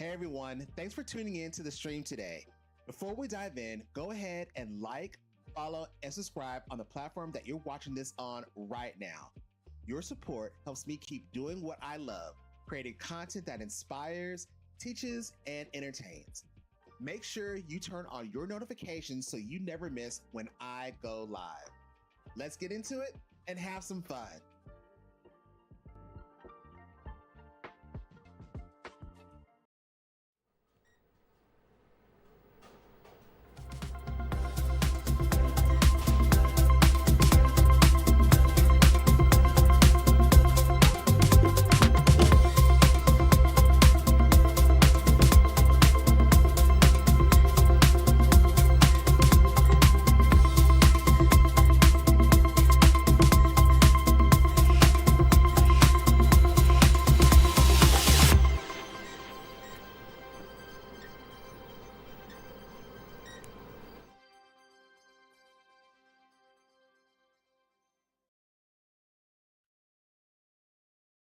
Hey everyone, thanks for tuning in to the stream today. Before we dive in, go ahead and like, follow, and subscribe on the platform that you're watching this on right now. Your support helps me keep doing what I love, creating content that inspires, teaches, and entertains. Make sure you turn on your notifications so you never miss when I go live. Let's get into it and have some fun.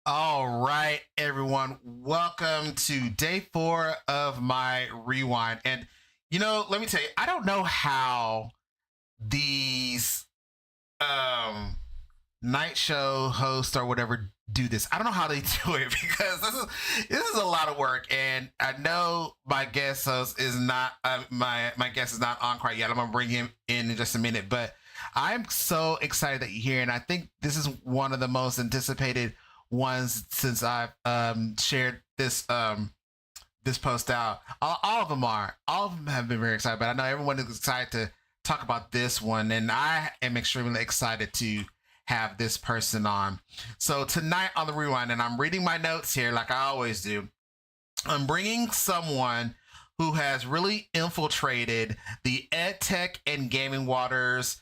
All right, everyone. Welcome to day 4 of my rewind. And, let me tell you, I don't know how these night show hosts or whatever do this. I don't know how they do it because this is a lot of work. And I know my guest host is not, my guest is not on quite yet. I'm going to bring him in just a minute. But I'm so excited that you're here. And I think this is one of the most anticipated ones since I've shared this this post out. All of them have been very excited, but I know everyone is excited to talk about this one, and I am extremely excited to have this person on. So tonight on the rewind, and I'm reading my notes here like I always do, I'm bringing someone who has really infiltrated the EdTech and gaming waters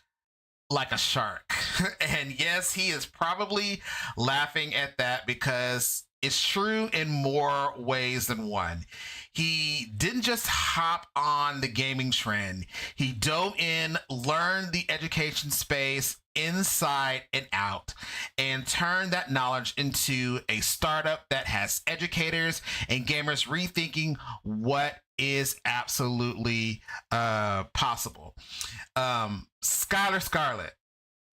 like a shark. And yes, he is probably laughing at that because it's true in more ways than one. He didn't just hop on the gaming trend. He dove in, learned the education space inside and out, and turned that knowledge into a startup that has educators and gamers rethinking what is absolutely possible. Skylar Scarlett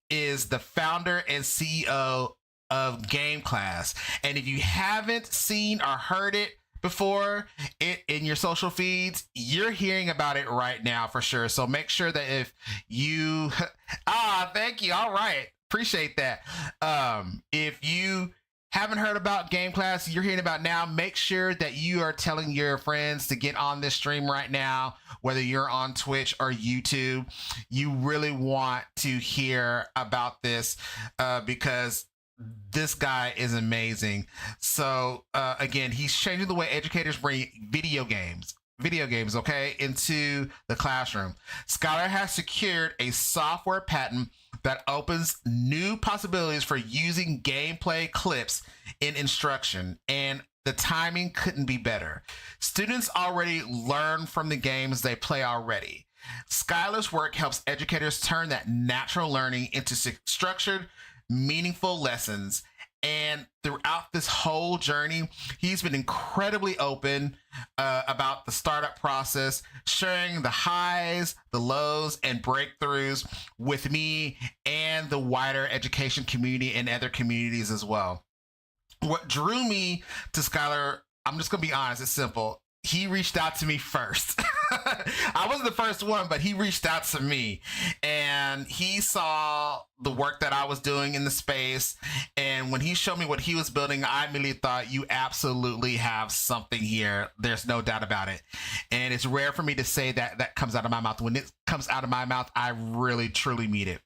is the founder and CEO of Game Class. And if you haven't seen or heard it before in your social feeds, you're hearing about it right now for sure. So make sure that if you thank you. All right. Appreciate that. If you haven't heard about Game Class, you're hearing about now, make sure that you are telling your friends to get on this stream right now, whether you're on Twitch or YouTube. You really want to hear about this because this guy is amazing. So again, he's changing the way educators bring video games, okay, into the classroom. Skylar has secured a software patent that opens new possibilities for using gameplay clips in instruction, and the timing couldn't be better. Students already learn from the games they play already. Skylar's work helps educators turn that natural learning into structured, meaningful lessons. And throughout this whole journey, he's been incredibly open about the startup process, sharing the highs, the lows, and breakthroughs with me and the wider education community and other communities as well. What drew me to Skylar, I'm just going to be honest, it's simple. He reached out to me first. I wasn't the first one, but he reached out to me, and he saw the work that I was doing in the space. And when he showed me what he was building, I immediately thought, you absolutely have something here. There's no doubt about it. And it's rare for me to say that comes out of my mouth. When it comes out of my mouth, I really, truly mean it.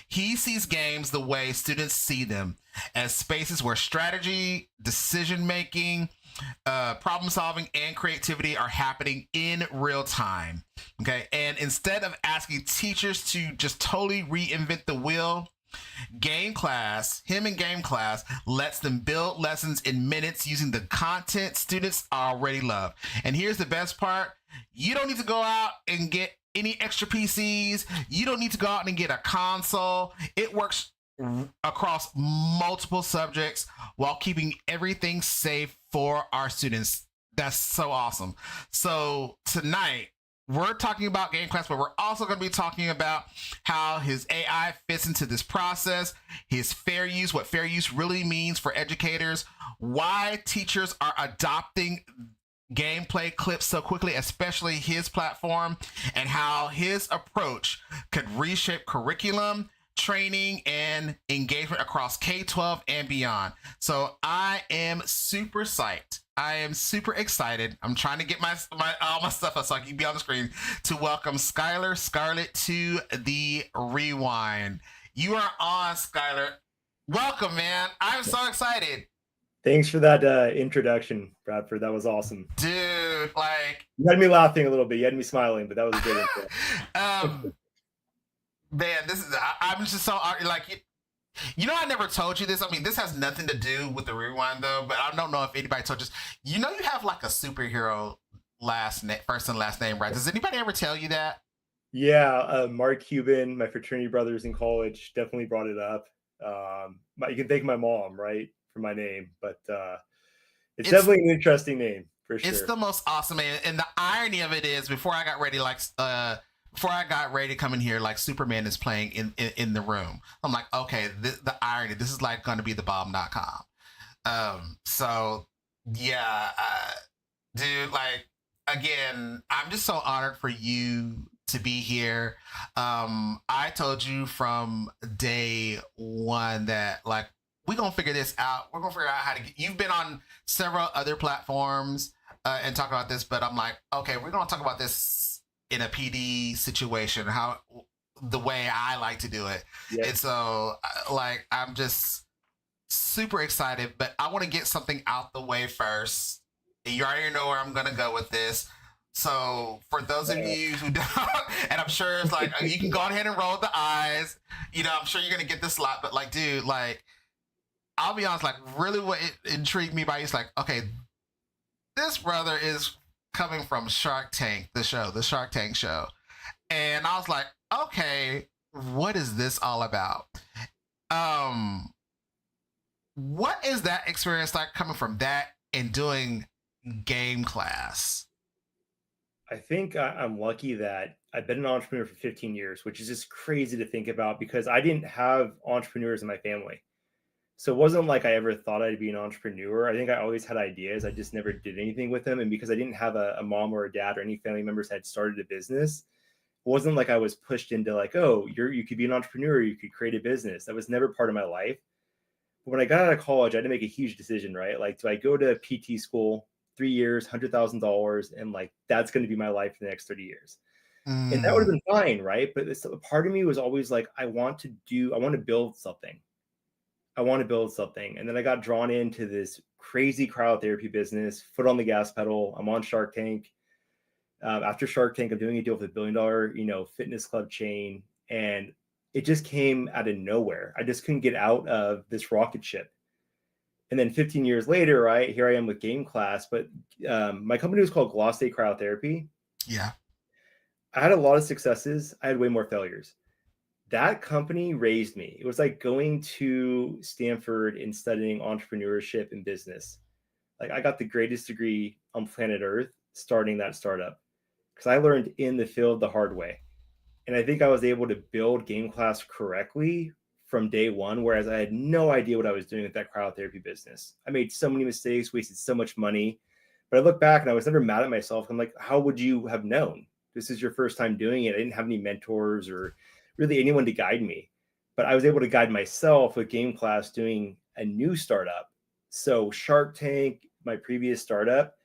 He sees games the way students see them, as spaces where strategy, decision-making, problem solving, and creativity are happening in real time. Okay. And instead of asking teachers to just totally reinvent the wheel, Game Class lets them build lessons in minutes using the content students already love. And here's the best part. You don't need to go out and get any extra PCs. You don't need to go out and get a console. It works across multiple subjects while keeping everything safe for our students. That's so awesome. So tonight we're talking about game class, but we're also going to be talking about how his AI fits into this process, his fair use, what fair use really means for educators, why teachers are adopting gameplay clips so quickly, especially his platform, and how his approach could reshape curriculum, training, and engagement across K-12 and beyond. So I am super psyched. I am super excited. I'm trying to get my all my stuff up so I can be on the screen to welcome Skylar Scarlett to the Rewind. You are on, Skylar. Welcome, man. I'm so excited. Thanks for that introduction, Bradford. That was awesome. Dude, like you had me laughing a little bit. You had me smiling, but that was a good intro. Man, this is I'm just so like I never told you this. I mean, this has nothing to do with the Rewind though, but I don't know if anybody told you. You have like a superhero first and last name, right? Does anybody ever tell you that? Yeah, Mark Cuban, my fraternity brothers in college, definitely brought it up. You can thank my mom, right, for my name, but it's definitely an interesting name for sure. It's the most awesome name, and the irony of it is, before I got ready to come in here, like Superman is playing in the room. I'm like, okay, the irony. This is like going to be the bomb.com. So yeah, dude, like, again, I'm just so honored for you to be here. I told you from day one that, like, we're going to figure this out. We're going to figure out how to you've been on several other platforms and talk about this, but I'm like, okay, we're going to talk about this in a PD situation, how the way I like to do it. Yep. And so, like, I'm just super excited, but I want to get something out the way first. You already know where I'm going to go with this. So for those of you who don't, and I'm sure it's like, you can go ahead and roll the eyes, I'm sure you're going to get this a lot, but like, dude, like, I'll be honest, like, really what it intrigued me by is like, okay, this brother is coming from Shark Tank, the Shark Tank show. And I was like, okay, what is this all about? What is that experience like, coming from that and doing game class? I think I'm lucky that I've been an entrepreneur for 15 years, which is just crazy to think about because I didn't have entrepreneurs in my family. So it wasn't like I ever thought I'd be an entrepreneur. I think I always had ideas. I just never did anything with them. And because I didn't have a mom or a dad or any family members that had started a business, it wasn't like I was pushed into like, oh, you could be an entrepreneur, you could create a business. That was never part of my life. But when I got out of college, I had to make a huge decision, right? Like, do I go to PT school, 3 years, $100,000, and like that's going to be my life for the next 30 years? And that would have been fine, right? But part of me was always like, I want to build something. And then I got drawn into this crazy cryotherapy business, foot on the gas pedal. I'm on Shark Tank. After Shark Tank, I'm doing a deal with $1 billion, fitness club chain. And it just came out of nowhere. I just couldn't get out of this rocket ship. And then 15 years later, right, here I am with Game Class. But my company was called Gloss Day Cryotherapy. Yeah. I had a lot of successes. I had way more failures. That company raised me. It was like going to Stanford and studying entrepreneurship and business. Like, I got the greatest degree on planet Earth starting that startup because I learned in the field the hard way. And I think I was able to build Game Class correctly from day one, whereas I had no idea what I was doing with that cryotherapy business. I made so many mistakes, wasted so much money. But I look back and I was never mad at myself. I'm like, how would you have known? This is your first time doing it. I didn't have any mentors or really anyone to guide me, but I was able to guide myself with Game Class doing a new startup. So Shark Tank, my previous startup,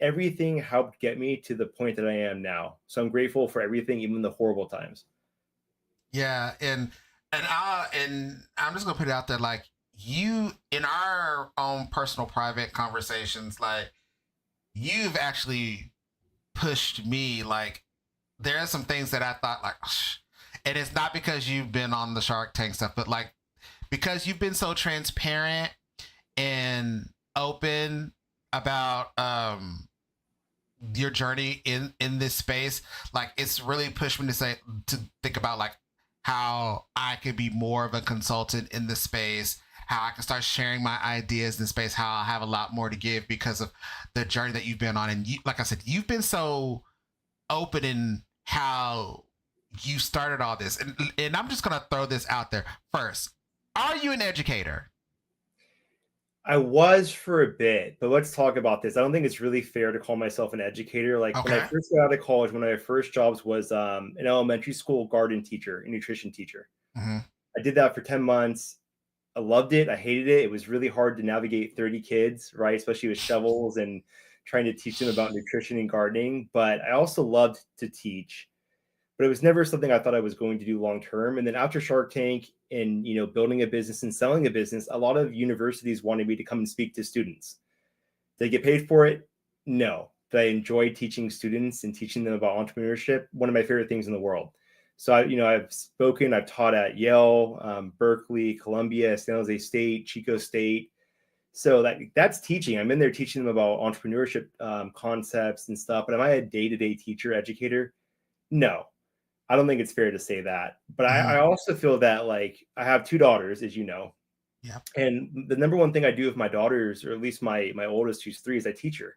everything helped get me to the point that I am now. So I'm grateful for everything, even the horrible times. Yeah. And I'm just gonna put it out there, like, you, in our own personal private conversations, like, you've actually pushed me. Like, there are some things that I thought, like, and it's not because you've been on the Shark Tank stuff, but like, because you've been so transparent and open about your journey in this space. Like, it's really pushed me to think about like how I could be more of a consultant in this space, how I can start sharing my ideas in space, how I have a lot more to give because of the journey that you've been on. And you, like I said, you've been so open in how you started all this. And I'm just gonna throw this out there first. Are you an educator? I was for a bit, but let's talk about this. I don't think it's really fair to call myself an educator. Like when I Okay. first got out of college, one of my first jobs was an elementary school garden teacher, a nutrition teacher. Hmm. I did that for 10 months. I loved it. I hated it. It was really hard to navigate 30 kids, right? Especially with shovels and trying to teach them about nutrition and gardening. But I also loved to teach, but it was never something I thought I was going to do long term. And then after Shark Tank and building a business and selling a business, a lot of universities wanted me to come and speak to students. Did I get paid for it? No. But I enjoy teaching students and teaching them about entrepreneurship. One of my favorite things in the world. So I've spoken, I've taught at Yale, Berkeley, Columbia, San Jose State, Chico State. So that's teaching. I'm in there teaching them about entrepreneurship concepts and stuff. But am I a day-to-day teacher, educator? No. I don't think it's fair to say that. But I Hmm. also feel that like I have two daughters, as you know, Yep. and the number one thing I do with my daughters, or at least my oldest, who's 3, is I teach her.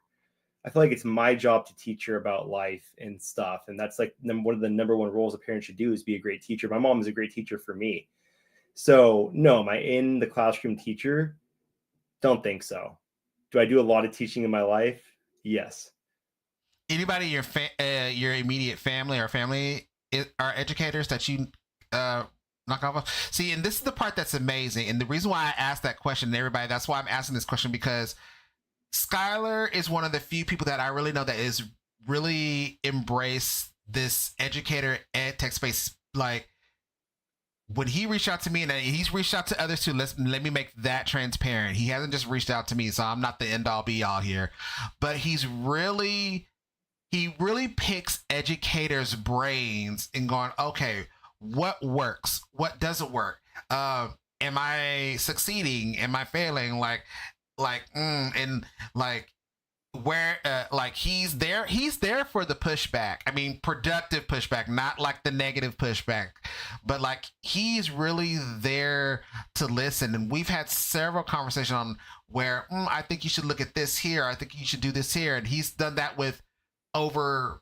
I feel like it's my job to teach her about life and stuff, and that's like one of the number one roles a parent should do is be a great teacher. My mom is a great teacher for me. So no, am I in the classroom teacher? Don't think so. Do I do a lot of teaching in my life? Yes. Anybody in your immediate family or family are educators that you uh, knock off of? See, and this is the part that's amazing. And the reason why I asked that question to everybody, that's why I'm asking this question because Skylar is one of the few people that I really know that is really embrace this educator ed tech space. Like when he reached out to me, and he's reached out to others too. Let me make that transparent. He hasn't just reached out to me, so I'm not the end all be all here. But he really picks educators' brains and going, okay, what works? What doesn't work? Am I succeeding? Am I failing? And like where like he's there for the pushback. I mean productive pushback, not like the negative pushback, but like he's really there to listen. And we've had several conversations on where I think you should look at this here, I think you should do this here, and he's done that with over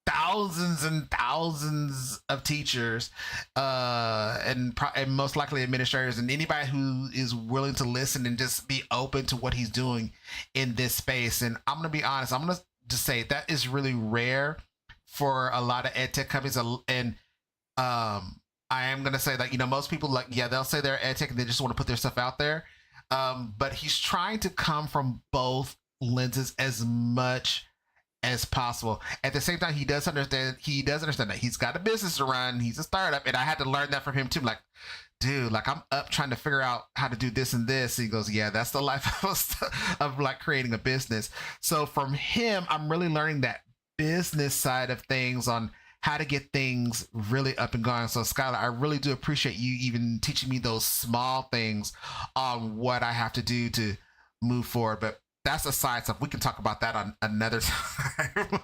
thousands and thousands of teachers and most likely administrators and anybody who is willing to listen and just be open to what he's doing in this space. And I'm gonna be honest, I'm gonna just say that is really rare for a lot of ed tech companies. And I am gonna say that most people, like, yeah, they'll say they're ed tech and they just want to put their stuff out there, but he's trying to come from both lenses as much as possible. At the same time, he does understand that he's got a business to run, he's a startup, and I had to learn that from him too. Like, dude, like I'm up trying to figure out how to do this and this. He goes, yeah, that's the life of like creating a business. So from him, I'm really learning that business side of things on how to get things really up and going. So Skylar, I really do appreciate you even teaching me those small things on what I have to do to move forward. But that's a side stuff. We can talk about that on another time.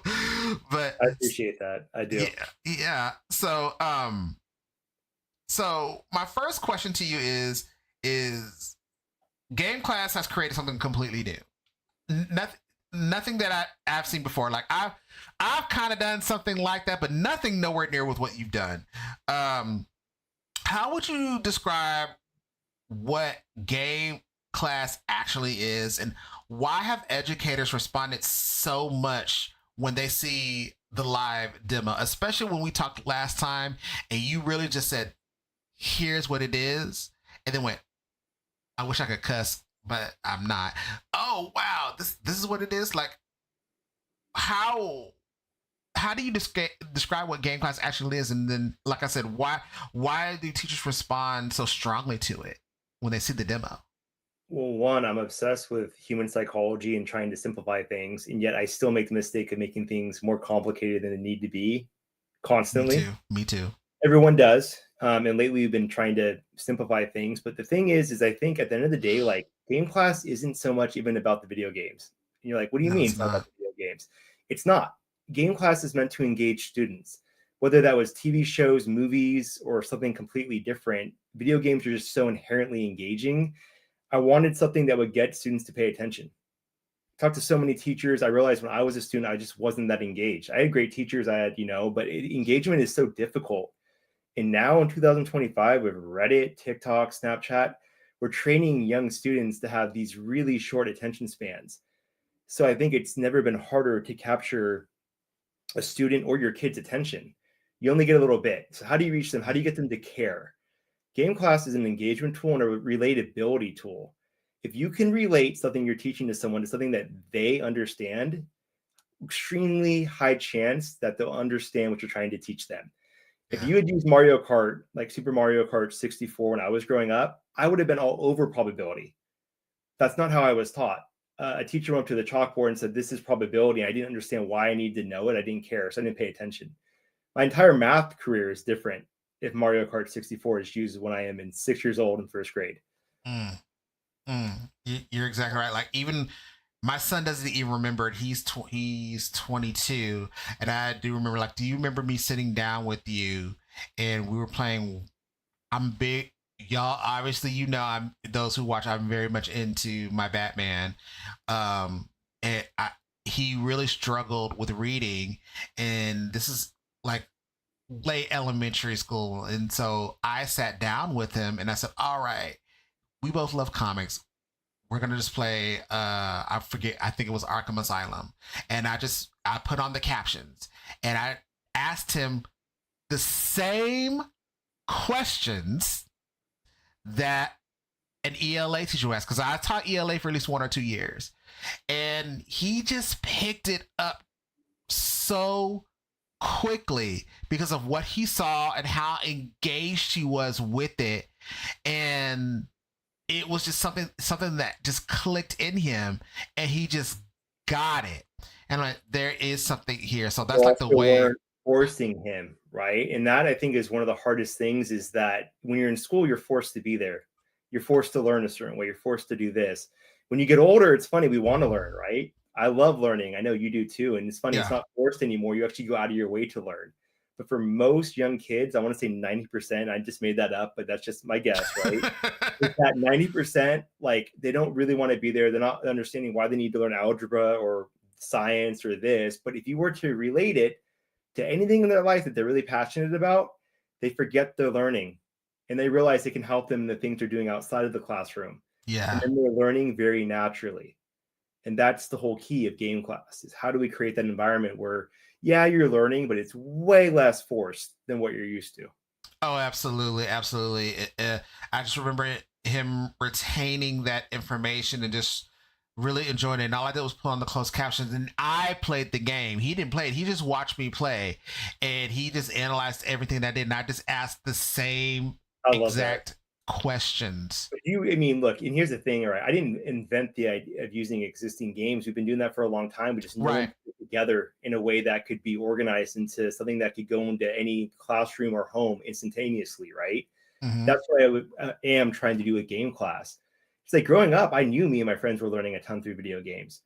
But I appreciate that. I do. yeah, yeah. So my first question to you is Game Class has created something completely new. Nothing that I've seen before. Like I've kind of done something like that, but nothing nowhere near with what you've done. Um, how would you describe what Game Class actually is, and why have educators responded so much when they see the live demo, especially when we talked last time and you really just said, here's what it is, and then went, I wish I could cuss, but I'm not. Oh wow, this is what it is. Like how how do you describe what Game Class actually is, and then like I said, why do teachers respond so strongly to it when they see the demo? Well, one, I'm obsessed with human psychology and trying to simplify things, and yet I still make the mistake of making things more complicated than they need to be Me constantly. too. Me too. Everyone does. And lately we've been trying to simplify things. But the thing is I think at the end of the day, like game class isn't so much even about the video games. And you're like, what do you No, mean it's it's not about not. the video games? It's not. Game class is meant to engage students. Whether that was TV shows, movies, or something completely different, video games are just so inherently engaging I wanted something that would get students to pay attention. Talked to so many teachers. I realized when I was a student, I just wasn't that engaged. I had great teachers. I had, but engagement is so difficult. And now in 2025, with Reddit, TikTok, Snapchat, we're training young students to have these really short attention spans. So I think it's never been harder to capture a student or your kid's attention. You only get a little bit. So how do you reach them? How do you get them to care? Game class is an engagement tool and a relatability tool. If you can relate something you're teaching to someone to something that they understand, extremely high chance that they'll understand what you're trying to teach them. If you had used Mario Kart, like Super Mario Kart 64 when I was growing up, I would have been all over probability. That's not how I was taught. A teacher went up to the chalkboard and said, this is probability. I didn't understand why I needed to know it. I didn't care. So I didn't pay attention. My entire math career is different if Mario Kart 64 is used when I am in 6 years old in first grade. You're exactly right. Like even my son doesn't even remember it. He's 22, and I do remember. Like, do you remember me sitting down with you and we were playing? I'm big, y'all. Obviously, I'm those who watch. I'm very much into my Batman. And he really struggled with reading, and this is like late elementary school, and so I sat down with him and I said, "All right, we both love comics. We're gonna just play I forget, I think it was Arkham Asylum." And I put on the captions and I asked him the same questions that an ELA teacher asked, because I taught ELA for at least 1 or 2 years, and he just picked it up so quickly because of what he saw and how engaged he was with it. And it was just something that just clicked in him, and he just got it. And like, there is something here. So that's like the way forcing him, right? And that I think is one of the hardest things, is that when you're in school, you're forced to be there. You're forced to learn a certain way. You're forced to do this. When you get older, it's funny. We want to learn, right? I love learning. I know you do too. And it's funny. Yeah. It's not forced anymore. You actually go out of your way to learn. But for most young kids, I want to say 90%, I just made that up, but that's just my guess, right? Is that 90%, like, they don't really want to be there. They're not understanding why they need to learn algebra or science or this. But if you were to relate it to anything in their life that they're really passionate about, they forget they're learning and they realize it can help them in the things they're doing outside of the classroom. Yeah. And then they're learning very naturally. And that's the whole key of game class, is how do we create that environment where, yeah, you're learning, but it's way less forced than what you're used to. Oh, absolutely. Absolutely. I just remember him retaining that information and just really enjoying it. And all I did was put on the closed captions, and I played the game. He didn't play it. He just watched me play, and he just analyzed everything that I did. And I just asked the same exact questions. But look, and here's the thing, right? I didn't invent the idea of using existing games. We've been doing that for a long time. We just put it together in a way that could be organized into something that could go into any classroom or home instantaneously, right? Mm-hmm. That's what I am trying to do with game class. It's like growing up, I knew me and my friends were learning a ton through video games.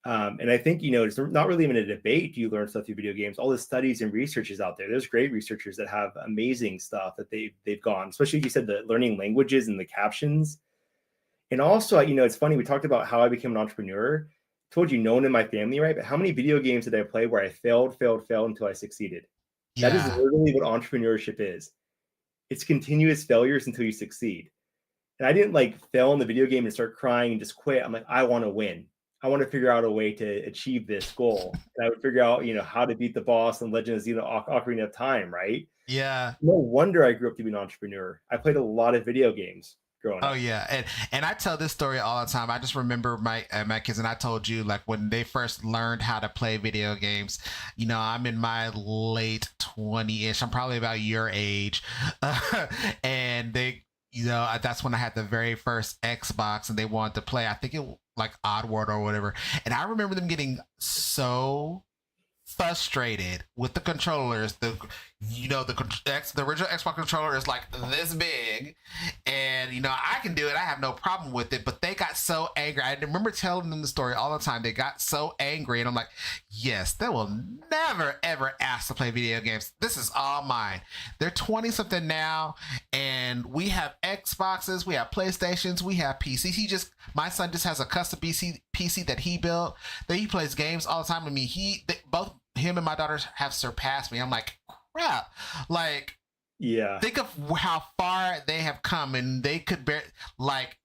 And I think, it's not really even a debate. Do you learn stuff through video games? All the studies and research is out there. There's great researchers that have amazing stuff that they've gone, especially, you said, the learning languages and the captions. And also, it's funny, we talked about how I became an entrepreneur. I told you no one in my family, right? But how many video games did I play where I failed until I succeeded? Yeah. That is literally what entrepreneurship is. It's continuous failures until you succeed. And I didn't fail in the video game and start crying and just quit. I'm like, I want to win. I want to figure out a way to achieve this goal. And I would figure out, how to beat the boss in Legend of Zelda Ocarina of Time, right? Yeah. No wonder I grew up to be an entrepreneur. I played a lot of video games growing up. Oh yeah, and I tell this story all the time. I just remember my kids, and I told you, like, when they first learned how to play video games. I'm in my late 20-ish. I'm probably about your age, and they. That's when I had the very first Xbox, and they wanted to play, I think it like Oddworld or whatever. And I remember them getting so frustrated with the controllers. the original Xbox controller is like this big, and I can do it. I have no problem with it. But they got so angry. I remember telling them the story all the time. They got so angry, and I'm like, yes, they will never ever ask to play video games. This is all mine. They're 20 something now, and we have Xboxes, we have PlayStations, we have PCs. My son just has a custom PC that he built. That he plays games all the time. I mean, both him and my daughters have surpassed me. I'm like, crap. Like, Yeah. think of how far they have come, and they could bear, like,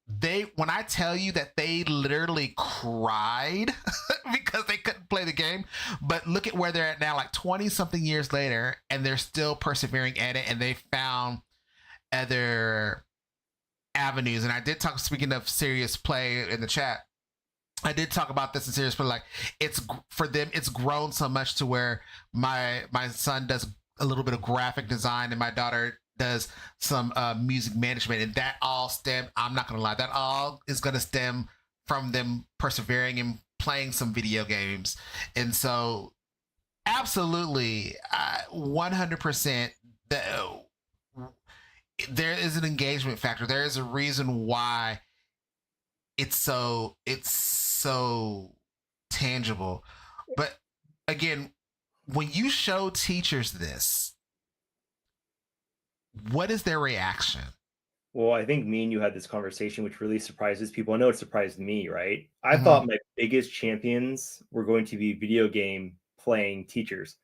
when I tell you that they literally cried because they couldn't play the game, but look at where they're at now, like 20 something years later, and they're still persevering at it, and they found other avenues. And I did talk, speaking of serious play in the chat, I did talk about this in serious play. Like, it's for them, it's grown so much to where my son does a little bit of graphic design, and my daughter does some music management, and that all I'm not gonna lie, that all is gonna stem from them persevering and playing some video games. And so absolutely, 100%, there is an engagement factor. There is a reason why it's so tangible. But again, when you show teachers this, what is their reaction? Well, I think me and you had this conversation, which really surprises people. I know it surprised me, right? I thought my biggest champions were going to be video game playing teachers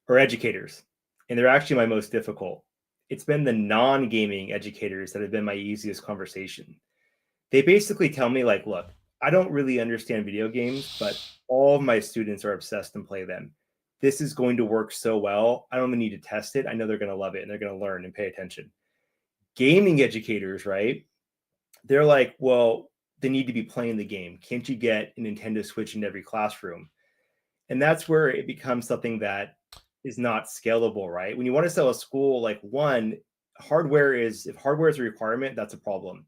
or educators, and they're actually my most difficult. It's been the non-gaming educators that have been my easiest conversation. They basically tell me, like, look, I don't really understand video games, but all of my students are obsessed and play them. This is going to work so well. I don't even need to test it. I know they're going to love it, and they're going to learn and pay attention. Gaming educators, right? They're like, well, they need to be playing the game. Can't you get a Nintendo Switch in every classroom? And that's where it becomes something that is not scalable, right? When you want to sell a school, like, one, if hardware is a requirement, that's a problem.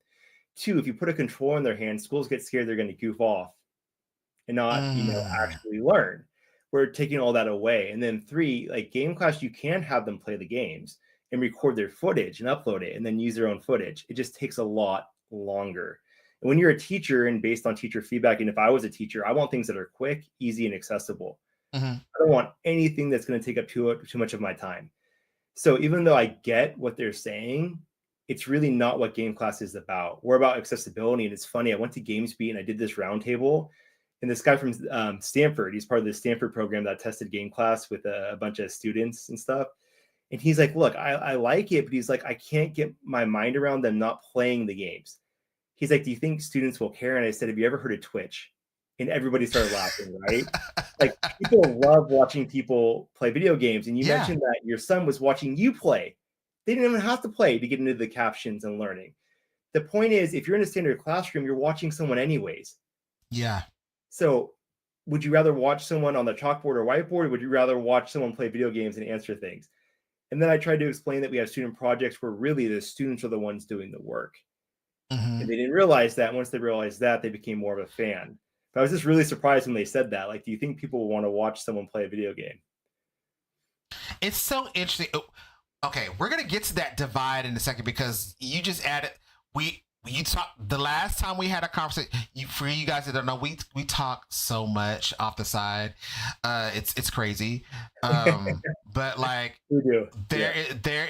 Two, if you put a controller in their hands, schools get scared they're going to goof off and not, actually learn. We're taking all that away. And then three, like game class, you can have them play the games and record their footage and upload it and then use their own footage. It just takes a lot longer. And when you're a teacher and based on teacher feedback, and if I was a teacher, I want things that are quick, easy, and accessible. I don't want anything that's going to take up too much of my time. So even though I get what they're saying, it's really not what game class is about. We're about accessibility. And it's funny, I went to GamesBeat and I did this roundtable, and this guy from Stanford, he's part of the Stanford program that tested game class with a bunch of students and stuff. And he's like, look, I like it, but he's like, I can't get my mind around them not playing the games. He's like, do you think students will care? And I said, have you ever heard of Twitch? And everybody started laughing, right? Like, people love watching people play video games. And you mentioned that your son was watching you play. They didn't even have to play to get into the captions and learning. The point is, if you're in a standard classroom, you're watching someone anyways. Yeah. So would you rather watch someone on the chalkboard or whiteboard, or would you rather watch someone play video games and answer things? And then I tried to explain that we have student projects where really the students are the ones doing the work. And they didn't realize that. Once they realized that, they became more of a fan. But I was just really surprised when they said that. Like, do you think people will want to watch someone play a video game? It's so interesting. Okay, we're gonna get to that divide in a second, because you just added you talked the last time we had a conversation. For you guys that don't know, we talk so much off the side. It's crazy. But like, We do. there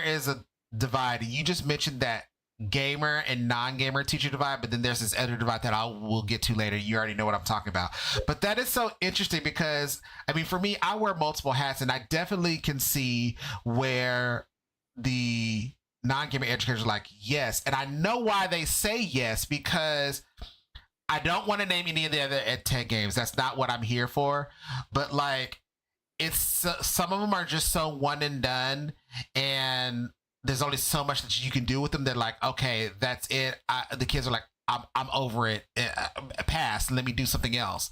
is a divide. You just mentioned that gamer and non-gamer teacher divide, but then there's this other divide that we'll get to later. You already know what I'm talking about. But that is so interesting, because I mean, for me, I wear multiple hats, and I definitely can see where the non-gamer educators are like, yes. And I know why they say yes, because I don't want to name any of the other ed tech games. That's not what I'm here for. But like, it's some of them are just so one and done, and there's only so much that you can do with them. They're like, okay, that's it. The kids are like, I'm over it. Pass. Let me do something else.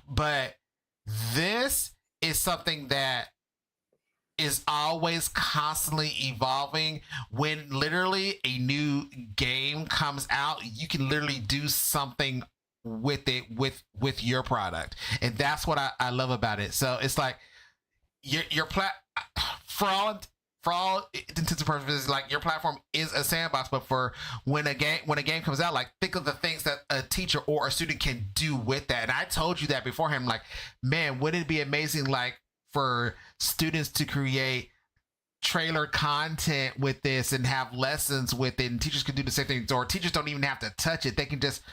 But this is something that is always constantly evolving. When literally a new game comes out, you can literally do something with it with your product, and that's what I love about it. So it's like your for all intents and purposes, like your platform is a sandbox. But for when a game comes out, like think of the things that a teacher or a student can do with that. And I told you that beforehand. Like, man, wouldn't it be amazing, like for students to create trailer content with this and have lessons with it, and teachers can do the same thing, or teachers don't even have to touch it. They can just,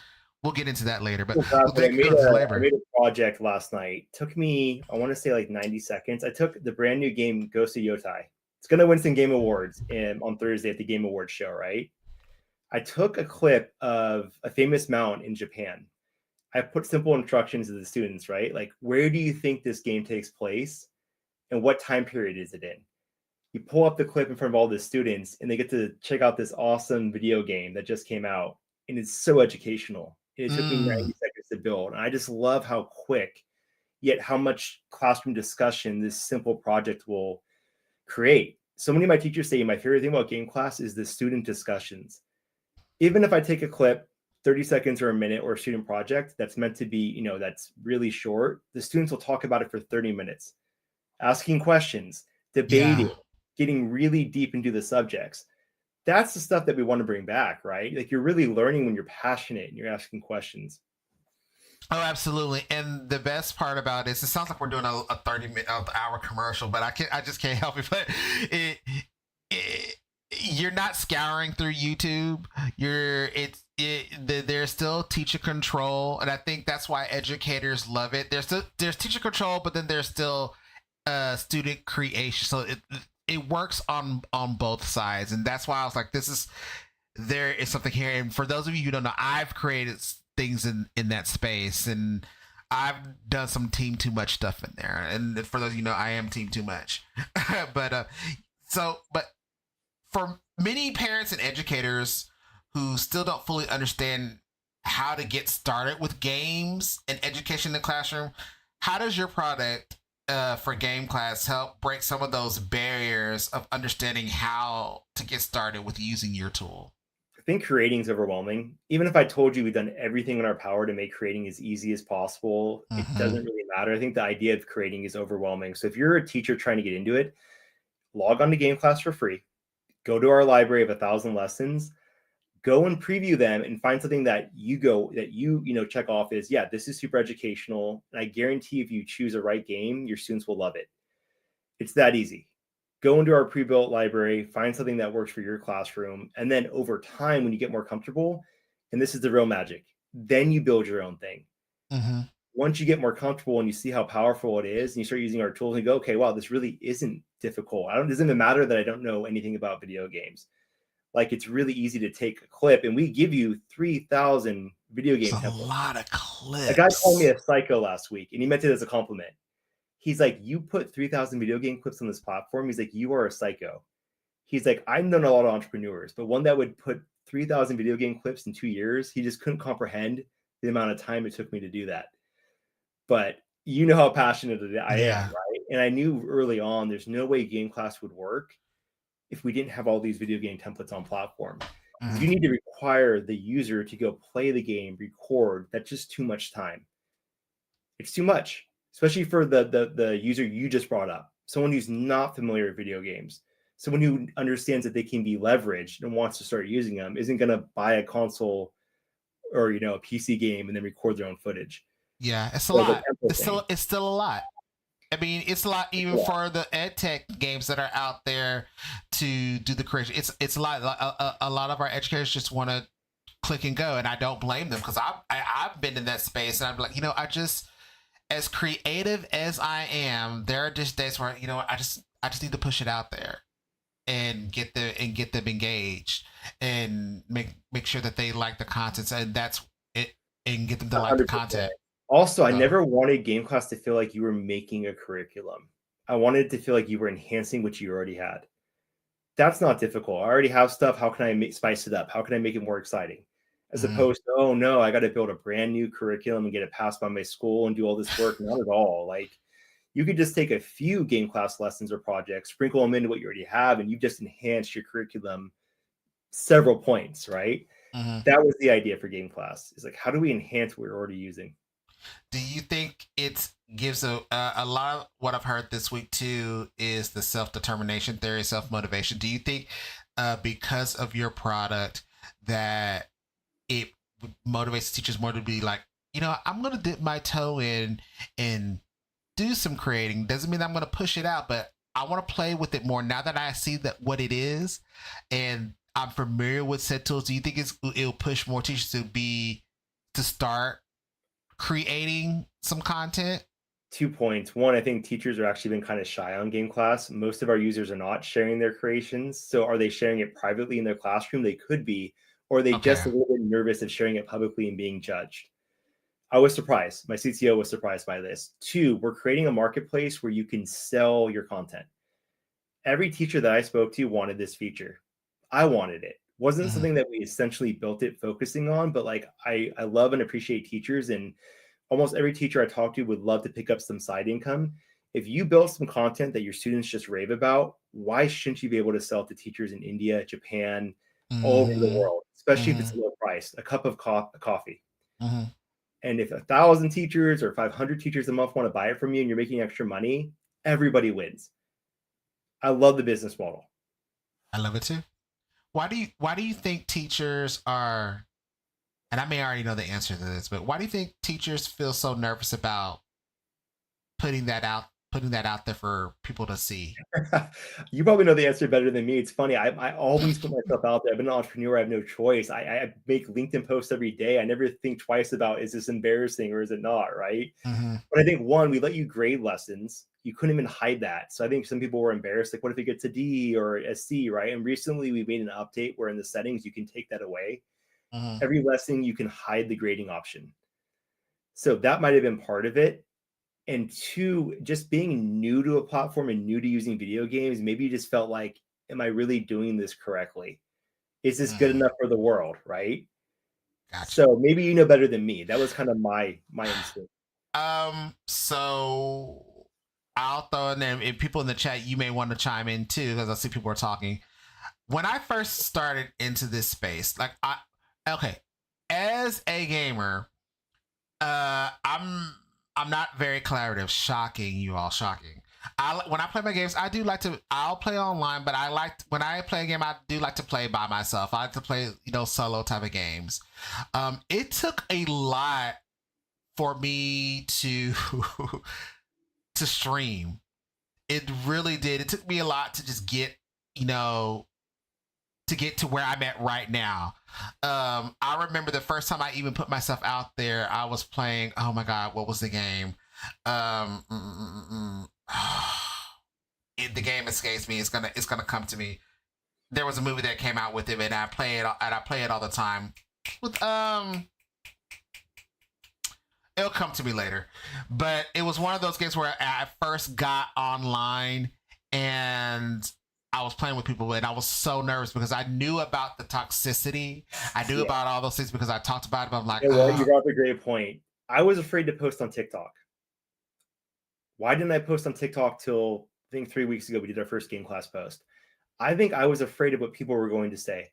we'll get into that later. But well, I made a project last night. Took me, I want to say like 90 seconds. I took the brand new game Ghost of Yotai. It's going to win some Game Awards on Thursday at the Game Awards show, right? I took a clip of a famous mountain in Japan. I put simple instructions to the students, right? Like, where do you think this game takes place and what time period is it in? You pull up the clip in front of all the students and they get to check out this awesome video game that just came out. And it's so educational. And it took me 90 seconds to build. And I just love how quick, yet how much classroom discussion this simple project will create. So many of my teachers say my favorite thing about game class is the student discussions. Even if I take a clip, 30 seconds or a minute or a student project that's meant to be, that's really short, the students will talk about it for 30 minutes, asking questions, debating, getting really deep into the subjects. That's the stuff that we want to bring back, right? Like you're really learning when you're passionate and you're asking questions. Oh, absolutely. And the best part about this, it sounds like we're doing a 30-minute hour commercial, but I just can't help it. But you're not scouring through YouTube. There's still teacher control, and I think that's why educators love it. There's teacher control, but then there's still student creation. So it works on both sides, and that's why I was like, there is something here. And for those of you who don't know, I've created things in that space, and I've done some Team Too Much stuff in there. And for those of you know, I am Team Too Much. but for many parents and educators who still don't fully understand how to get started with games and education in the classroom, how does your product for Game Class help break some of those barriers of understanding how to get started with using your tool? I think creating is overwhelming. Even if I told you we've done everything in our power to make creating as easy as possible, it doesn't really matter. I think the idea of creating is overwhelming. So if you're a teacher trying to get into it, log on to Game Class for free. Go to our library of 1,000 lessons. Go and preview them and find something that you check off is, this is super educational. And I guarantee if you choose a right game, your students will love it. It's that easy. Go into our pre-built library, find something that works for your classroom. And then over time, when you get more comfortable, and this is the real magic, then you build your own thing. Once you get more comfortable and you see how powerful it is, and you start using our tools and go, okay, wow, this really isn't difficult. It doesn't even matter that I don't know anything about video games. Like, it's really easy to take a clip, and we give you 3,000 video game templates. A lot of clips. A guy called me a psycho last week, and he meant it as a compliment. He's like, you put 3,000 video game clips on this platform. He's like, you are a psycho. He's like, I've known a lot of entrepreneurs, but one that would put 3,000 video game clips in 2 years, he just couldn't comprehend the amount of time it took me to do that. But you know how passionate I am, right? And I knew early on there's no way Game Class would work if we didn't have all these video game templates on platform. You need to require the user to go play the game, record. That's just too much time. It's too much, especially for the user you just brought up, someone who's not familiar with video games, someone who understands that they can be leveraged and wants to start using them, isn't going to buy a console or a PC game and then record their own footage. Yeah, it's a lot. It's still a lot. I mean, it's a lot even for the ed tech games that are out there to do the creation. It's a lot. A lot of our educators just want to click and go, and I don't blame them, because I've been in that space, and I'm like, I just, as creative as I am, there are just days where I just need to push it out there and get them engaged and make sure that they like the content, and that's it, and get them to like 100%. The content. Also, I never wanted Game Class to feel like you were making a curriculum. I wanted it to feel like you were enhancing what you already had. That's not difficult. I already have stuff. How can I spice it up? How can I make it more exciting? As opposed to, oh no, I got to build a brand new curriculum and get it passed by my school and do all this work. Not at all. Like, you could just take a few Game Class lessons or projects, sprinkle them into what you already have, and you just enhance your curriculum several points, right? That was the idea for Game Class. Is like, how do we enhance what we're already using? Do you think it gives a lot of what I've heard this week too is the self determination theory, self motivation. Do you think because of your product that it motivates teachers more to be like, I'm gonna dip my toe in and do some creating. Doesn't mean that I'm gonna push it out, but I want to play with it more now that I see that what it is, and I'm familiar with said tools. Do you think it'll push more teachers to start creating some content? 2 points. One, I think teachers are actually been kind of shy on game class. Most of our users are not sharing their creations. So are they sharing it privately in their classroom? They could be, or are they Okay. just a little bit nervous of sharing it publicly and being judged? I was surprised. My CTO was surprised by this. Two, we're creating a marketplace where you can sell your content. Every teacher that I spoke to wanted this feature. I wanted it. Wasn't Mm-hmm. something that we essentially built it focusing on, but like I love and appreciate teachers, and almost every teacher I talk to would love to pick up some side income. If you build some content that your students just rave about, why shouldn't you be able to sell it to teachers in India, Japan, all over the Mm-hmm. world, especially if Mm-hmm. it's low priced, a cup of coffee. Mm-hmm. And if 1,000 teachers or 500 teachers a month want to buy it from you and you're making extra money, everybody wins. I love the business model. I love it too. Why do you think teachers are, and I may already know the answer to this, but why do you think teachers feel so nervous about putting that out putting that out there for people to see? You probably know the answer better than me. It's funny. I always put myself out there. I've been an entrepreneur. I have no choice. I make LinkedIn posts every day. I never think twice about, is this embarrassing or is it not? Right. Mm-hmm. But I think, one, we let you grade lessons. You couldn't even hide that. So I think some people were embarrassed. Like, what if it gets a D or a C? Right. And recently we made an update where in the settings, you can take that away. Mm-hmm. Every lesson, you can hide the grading option. So that might have been part of it. And two, just being new to a platform and new to using video games, maybe you just felt like, am I really doing this correctly? Is this good Mm. enough for the world? Right. Gotcha. So maybe you know better than me. That was kind of my instinct. So I'll throw in there, and people in the chat, you may want to chime in too, because I see people are talking. When I first started into this space, okay, as a gamer, I'm not very collaborative. Shocking, you all, shocking. When I play my games, I'll play online, but when I play a game, I do like to play by myself. I like to play, solo type of games. It took a lot for me to to stream. It really did. It took me a lot to just get to where I'm at right now. I remember the first time I even put myself out there, I was playing. Oh my god, what was the game? Um, the game escapes me. It's gonna come to me. There was a movie that came out with it, and I play it all the time. With it'll come to me later. But it was one of those games where I first got online and I was playing with people and I was so nervous because I knew about the toxicity. I knew Yeah. about all those things because I talked about it. But I'm like, You know what? You brought up a great point. I was afraid to post on TikTok. Why didn't I post on TikTok till, I think, 3 weeks ago? We did our first game class post. I think I was afraid of what people were going to say.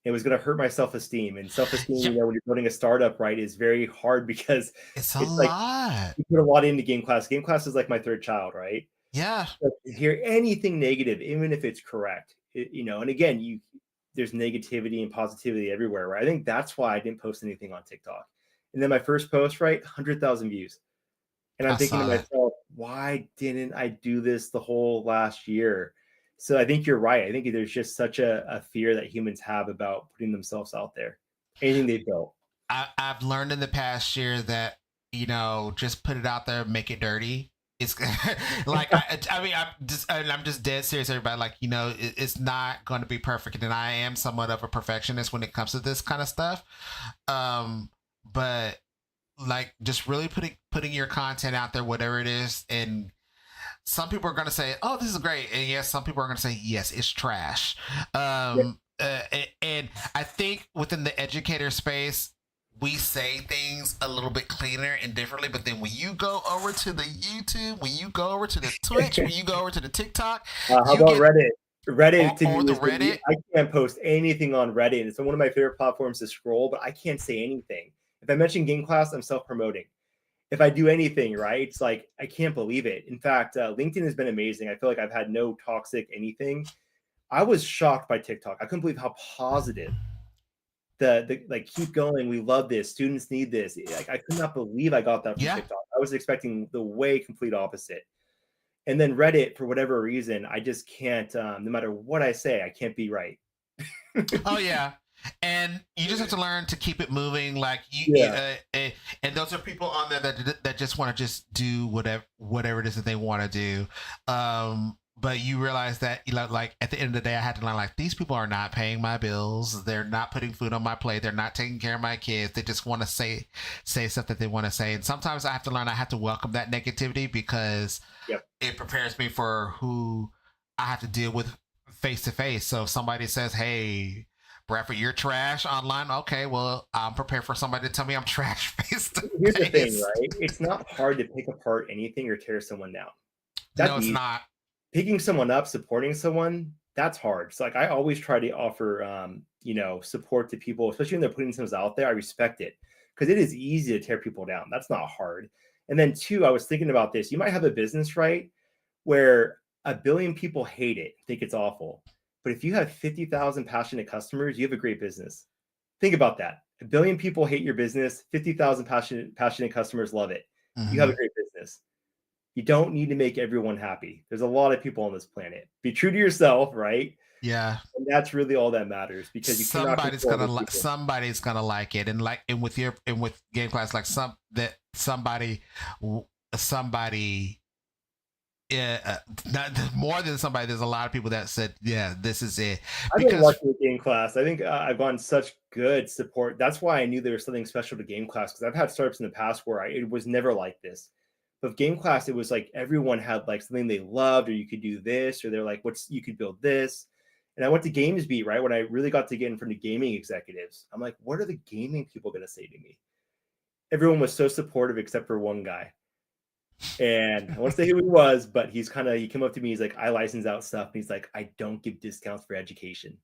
It was going to hurt my self-esteem, and self-esteem, yep, when you're building a startup, right, is very hard because it's a it's like lot. you put a lot into game class. Game class is like my third child, right? Yeah. So to hear anything negative, even if it's correct, and again, there's negativity and positivity everywhere, right? I think that's why I didn't post anything on TikTok. And then my first post, right, 100,000 views. And I'm I thinking to saw that. myself, why didn't I do this the whole last year? So I think you're right. I think there's just such a fear that humans have about putting themselves out there. Anything they built. I've learned in the past year that just put it out there, make it dirty. It's like I mean I'm just dead serious, everybody. Like it's not going to be perfect, and I am somewhat of a perfectionist when it comes to this kind of stuff. But like just really putting your content out there, whatever it is, and some people are going to say, "Oh, this is great," and yes, some people are going to say, "Yes, it's trash." Yep. And I think within the educator space, we say things a little bit cleaner and differently. But then when you go over to the YouTube, when you go over to the Twitch, when you go over to the TikTok, How you about get Reddit? Reddit to or me the is Reddit. I can't post anything on Reddit. It's one of my favorite platforms to scroll, but I can't say anything. If I mention game class, I'm self-promoting. if I do anything, right, it's like I can't believe it. In fact, LinkedIn has been amazing. I feel like I've had no toxic anything. I was shocked by TikTok. I couldn't believe how positive the like keep going. We love this. Students need this. Like I could not believe I got that from Yeah. TikTok. I was expecting the way complete opposite. And then Reddit, for whatever reason, I just can't. No matter what I say, I can't be right. Oh yeah. And you just have to learn to keep it moving. Like Yeah, and those are people on there that just want to just do whatever it is that they want to do. But you realize that, you know, like at the end of the day, I had to learn, like, these people are not paying my bills. They're not putting food on my plate. They're not taking care of my kids. They just want to say stuff that they want to say. And sometimes I have to learn. I have to welcome that negativity because yep. it prepares me for who I have to deal with face to face. So if somebody says, "Hey, Bradford, you're trash online," okay, well, I'm prepared for somebody to tell me I'm trash face to Here's the thing, face. right? It's not hard to pick apart anything or tear someone down. That's No, it's easy. not. Picking someone up, supporting someone, that's hard. So like I always try to offer support to people, especially when they're putting themselves out there. I respect it because it is easy to tear people down. That's not hard. And then two, I was thinking about this. You might have a business, right, where a billion people hate it, think it's awful. But if you have 50,000 passionate customers, you have a great business. Think about that. A billion people hate your business, 50,000 passionate customers love it. You have a Hmm. great business. You don't need to make everyone happy. There's a lot of people on this planet. Be true to yourself, right? Yeah, And that's really all that matters because you cannot control other people. somebody's gonna like it, and with your and with game class, like somebody uh, not more than somebody. There's a lot of people that said, "Yeah, this is it," I've been because lucky with game class. I think I've gotten such good support. That's why I knew there was something special to game class because I've had startups in the past where it was never like this. But game class, it was like everyone had like something they loved, or you could do this, or they're like, "What's you could build this." And I went to GamesBeat, right? When I really got to get in front of gaming executives, I'm like, what are the gaming people going to say to me? Everyone was so supportive except for one guy. And I won't say who he was, but he came up to me. He's like, I license out stuff. And he's like, I don't give discounts for education.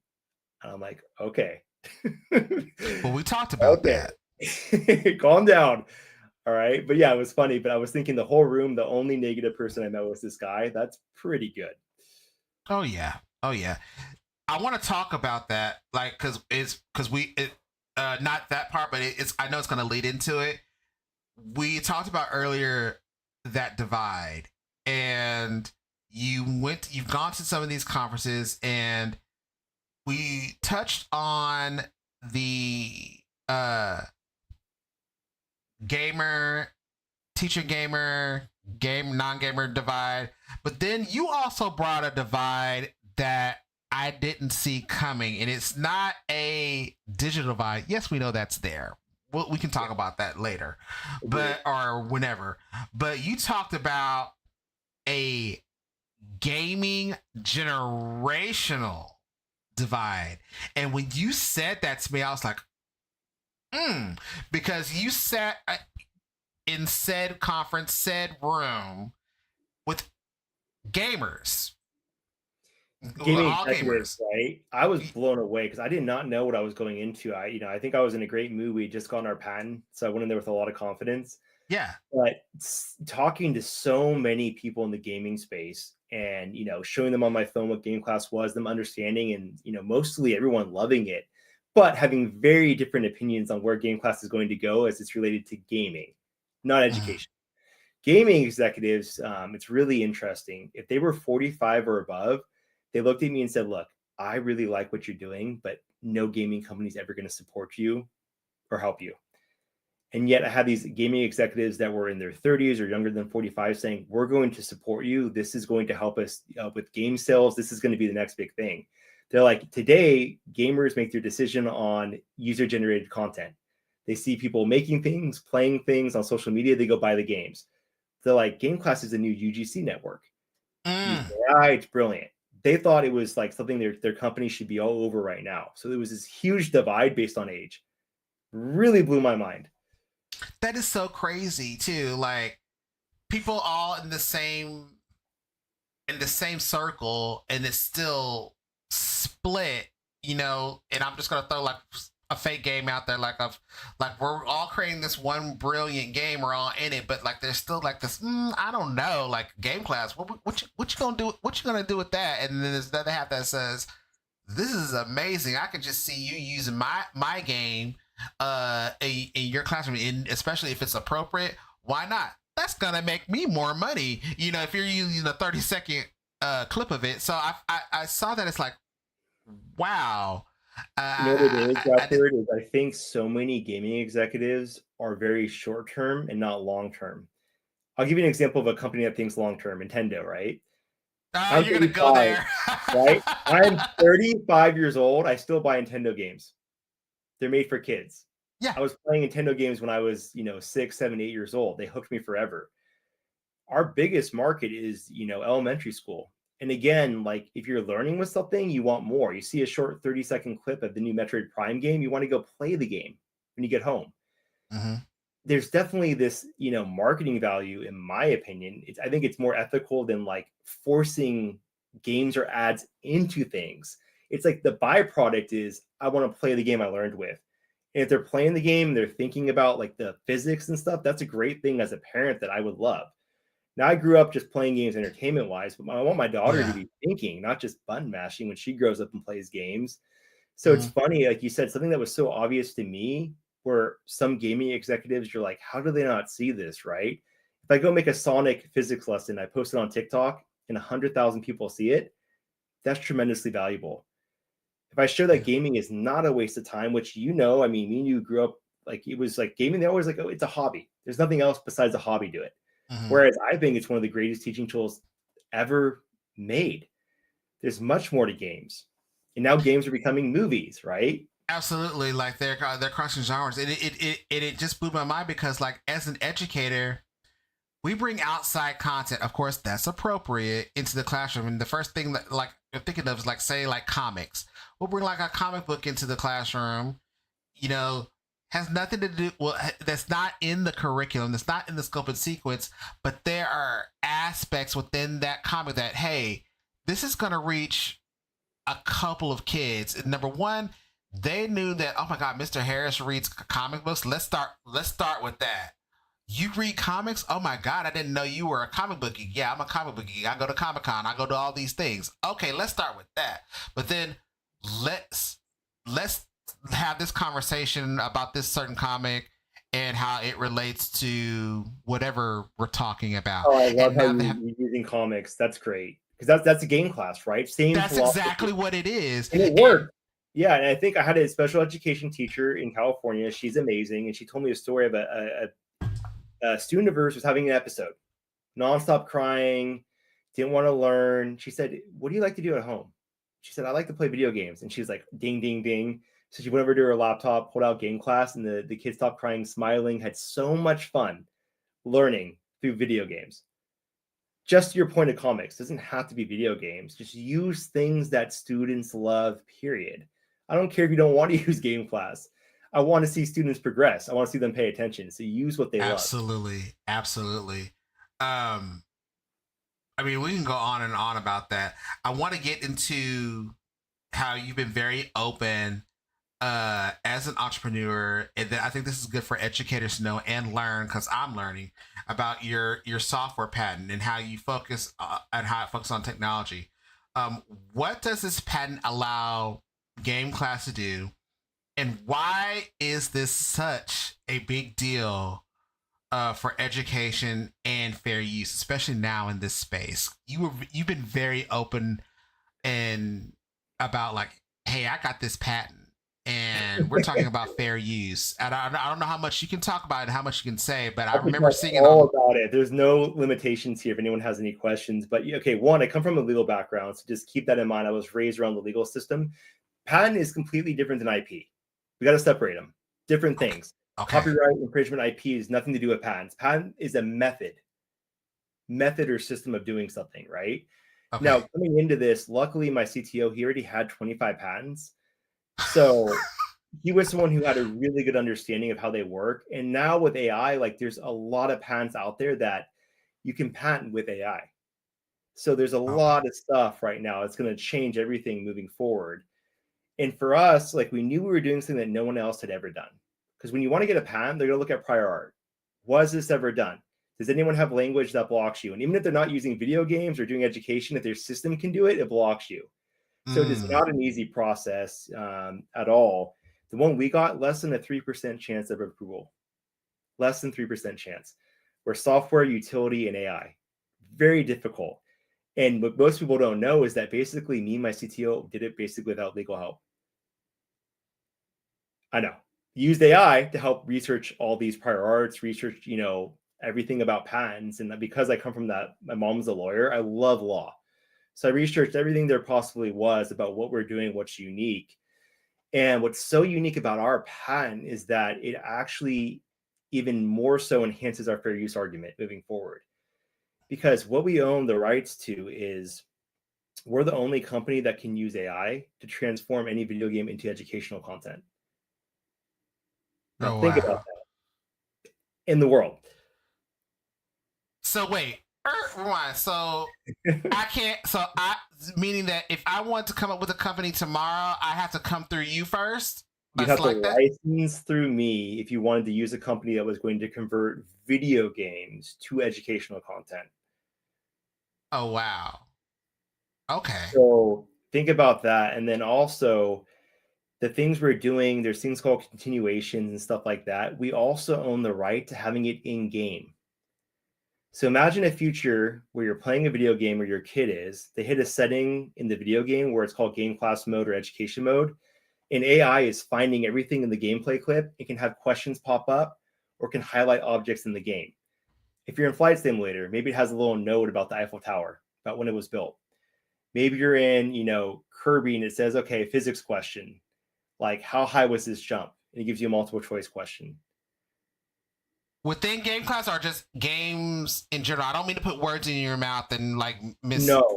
And I'm like, okay. well, we talked about that. Okay. Calm down. All right. But yeah, it was funny. But I was thinking the whole room, the only negative person I met was this guy. That's pretty good. Oh yeah, oh yeah. I want to talk about that, like, not that part, but it's, I know it's going to lead into it. We talked about earlier that divide, and you've gone to some of these conferences, and we touched on the gamer, teacher gamer, game non-gamer divide, but then you also brought a divide that I didn't see coming, and it's not a digital divide. Yes, we know that's there. We can talk about that later, Agreed. or whenever. But you talked about a gaming generational divide, and when you said that to me, I was like, because you sat in said conference, said room with gamers, Gaming all executives, gamers. right? I was blown away because I did not know what I was going into. I think I was in a great mood. We had just gotten our patent, so I went in there with a lot of confidence. Yeah. But talking to so many people in the gaming space and showing them on my phone what game class was, them understanding, and mostly everyone loving it, but having very different opinions on where game class is going to go as it's related to gaming, not education. Gaming executives, it's really interesting. If they were 45 or above, they looked at me and said, look, I really like what you're doing, but no gaming company is ever going to support you or help you. And yet I had these gaming executives that were in their 30s or younger than 45 saying, we're going to support you. This is going to help us with game sales. This is going to be the next big thing. They're like, today, gamers make their decision on user-generated content. They see people making things, playing things on social media. They go buy the games. They're like, Game Class is a new UGC network. Use AI, it's brilliant. They thought it was like something their company should be all over right now. So there was this huge divide based on age. Really blew my mind. That is so crazy too. Like, people all in the same circle, and it's still split. And I'm just gonna throw, like, a fake game out there, like we're all creating this one brilliant game, we're all in it, but like there's still like this, I don't know, like game class. What you gonna do? What you gonna do with that? And then there's another half that says, this is amazing. I can just see you using my game in your classroom, especially if it's appropriate. Why not? That's gonna make me more money. If you're using a 30-second clip of it. So I saw that. It's like, wow. You know what it is, I did. Bradford, is I think so many gaming executives are very short term and not long term. I'll give you an example of a company that thinks long term, Nintendo, right? I'm You're gonna go 35, there. right? I'm 35 years old. I still buy Nintendo games. They're made for kids. Yeah. I was playing Nintendo games when I was, 6, 7, 8 years old. They hooked me forever. Our biggest market is, elementary school. And again, like if you're learning with something, you want more. You see a short 30-second clip of the new Metroid Prime game, you want to go play the game when you get home. Mm-hmm. There's definitely this, marketing value, in my opinion. I think it's more ethical than like forcing games or ads into things. It's like the byproduct is I want to play the game I learned with. And if they're playing the game, they're thinking about like the physics and stuff. That's a great thing as a parent that I would love. Now I grew up just playing games entertainment wise, but I want my daughter to Yeah. be thinking, not just button mashing when she grows up and plays games. So it's Mm-hmm. funny, like you said, something that was so obvious to me, where some gaming executives, you're like, how do they not see this, right? If I go make a Sonic physics lesson, I post it on TikTok and 100,000 people see it, that's tremendously valuable. If I show that Yeah. gaming is not a waste of time, which I mean, me and you grew up, like it was like gaming, they're always like, oh, it's a hobby. There's nothing else besides a hobby to it. Mm-hmm. Whereas I think it's one of the greatest teaching tools ever made. There's much more to games. And now games are becoming movies, right? Absolutely. Like they're crossing genres. It just blew my mind because like as an educator, we bring outside content, of course, that's appropriate into the classroom. And the first thing that like I'm thinking of is like say like comics. We'll bring like a comic book into the classroom, you know, has nothing to do well, that's not in the curriculum, that's not in the scope and sequence, but there are aspects within that comic that, hey, this is gonna reach a couple of kids. Number one, they knew that, oh my god, Mr. Harris reads comic books. Let's start with that. You read comics? Oh my god, I didn't know you were a comic book geek. Yeah, I'm a comic book geek. I go to Comic Con. I go to all these things. Okay, let's start with that. But then let's let's have this conversation about this certain comic and how it relates to whatever we're talking about. Oh, I love And how now they have, you're using comics. That's great. Because that's a game class, right? Same that's philosophy. exactly what it is. And it And worked. Yeah, and I think I had a special education teacher in California. She's amazing, and she told me a story of a student of hers was having an episode, nonstop crying, didn't want to learn. She said, "What do you like to do at home?" She said, "I like to play video games." And she's like, "Ding, ding, ding." So she went over to her laptop, pulled out game class, and the kid stopped crying, smiling, had so much fun learning through video games. Just to your point of comics, doesn't have to be video games. Just use things that students love, period. I don't care if you don't want to use game class. I want to see students progress. I want to see them pay attention. So use what they love. absolutely, absolutely. Um, I mean, we can go on and on about that. I want to get into how you've been very open as an entrepreneur, and then I think this is good for educators to know and learn because I'm learning about your software patent and how you focus and how it focuses on technology. What does this patent allow Game Class to do, and why is this such a big deal for education and fair use, especially now in this space? You've been very open and about like, hey, I got this patent, and we're talking about fair use. And I don't know how much you can talk about it, how much you can say, but I I can remember talk seeing it all on. about it. There's no limitations here if anyone has any questions. But okay, one, I come from a legal background, so just keep that in mind. I was raised around the legal system. Patent is completely different than IP. We got to separate them. Different Okay. things. Okay. Copyright, infringement, IP is nothing to do with patents. Patent is a method or system of doing something, right? Okay. Now, coming into this, luckily my CTO, he already had 25 patents. So he was someone who had a really good understanding of how they work. And now with AI, like there's a lot of patents out there that you can patent with AI. So there's a Okay. lot of stuff right now. It's going to change everything moving forward. And for us, like we knew we were doing something that no one else had ever done. Because when you want to get a patent, they're going to look at prior art. Was this ever done? Does anyone have language that blocks you? And even if they're not using video games or doing education, if their system can do it, it blocks you. So it is not an easy process at all. The one we got, less than a 3% chance of approval. Less than 3% chance. We're software, utility, and AI. Very difficult. And what most people don't know is that basically me and my CTO did it basically without legal help. I know. Used AI to help research all these prior arts, research, everything about patents. And because I come from that, my mom's a lawyer, I love law. So I researched everything there possibly was about what we're doing, what's unique. And what's so unique about our patent is that it actually even more so enhances our fair use argument moving forward. Because what we own the rights to is we're the only company that can use AI to transform any video game into educational content. Now think about that in the world. So wait, rewind. So I can't. Meaning that if I want to come up with a company tomorrow, I have to come through you first. You have to license through me if you wanted to use a company that was going to convert video games to educational content. Oh wow. Okay. So think about that, and then also the things we're doing. There's things called continuations and stuff like that. We also own the right to having it in game. So imagine a future where you're playing a video game, where your kid is, they hit a setting in the video game where it's called game class mode or education mode, and AI is finding everything in the gameplay clip. It can have questions pop up or can highlight objects in the game. If you're in Flight Simulator, maybe it has a little note about the Eiffel Tower, about when it was built. Maybe you're in, Kirby, and it says, okay, physics question, like how high was this jump? And it gives you a multiple choice question. Within game class or just games in general? I don't mean to put words in your mouth and like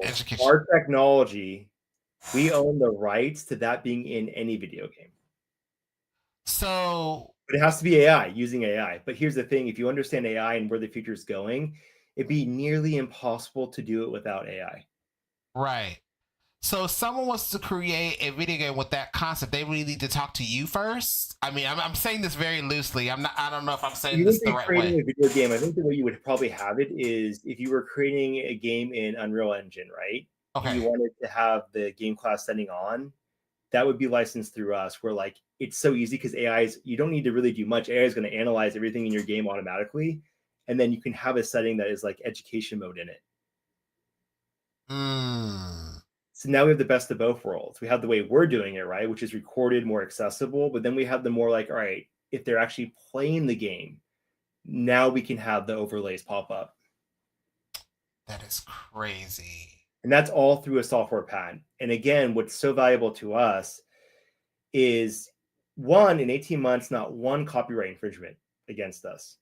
education. Our technology, we own the rights to that being in any video game. So, but it has to be AI, using AI. But here's the thing: if you understand AI and where the future is going, it'd be nearly impossible to do it without AI. Right. So if someone wants to create a video game with that concept, they really need to talk to you first. I mean, I'm saying this very loosely. I don't know if I'm saying this the right way. Creating a video game, I think the way you would probably have it is if you were creating a game in Unreal Engine, right? Okay. And you wanted to have the game class setting on, that would be licensed through us. Where like it's so easy because you don't need to really do much. AI is going to analyze everything in your game automatically, and then you can have a setting that is like education mode in it. So now we have the best of both worlds. We have the way we're doing it, right, which is recorded, more accessible. But then we have the more like, all right, if they're actually playing the game, now we can have the overlays pop up. That is crazy. And that's all through a software patent. And again, what's so valuable to us is one, in 18 months, not one copyright infringement against us.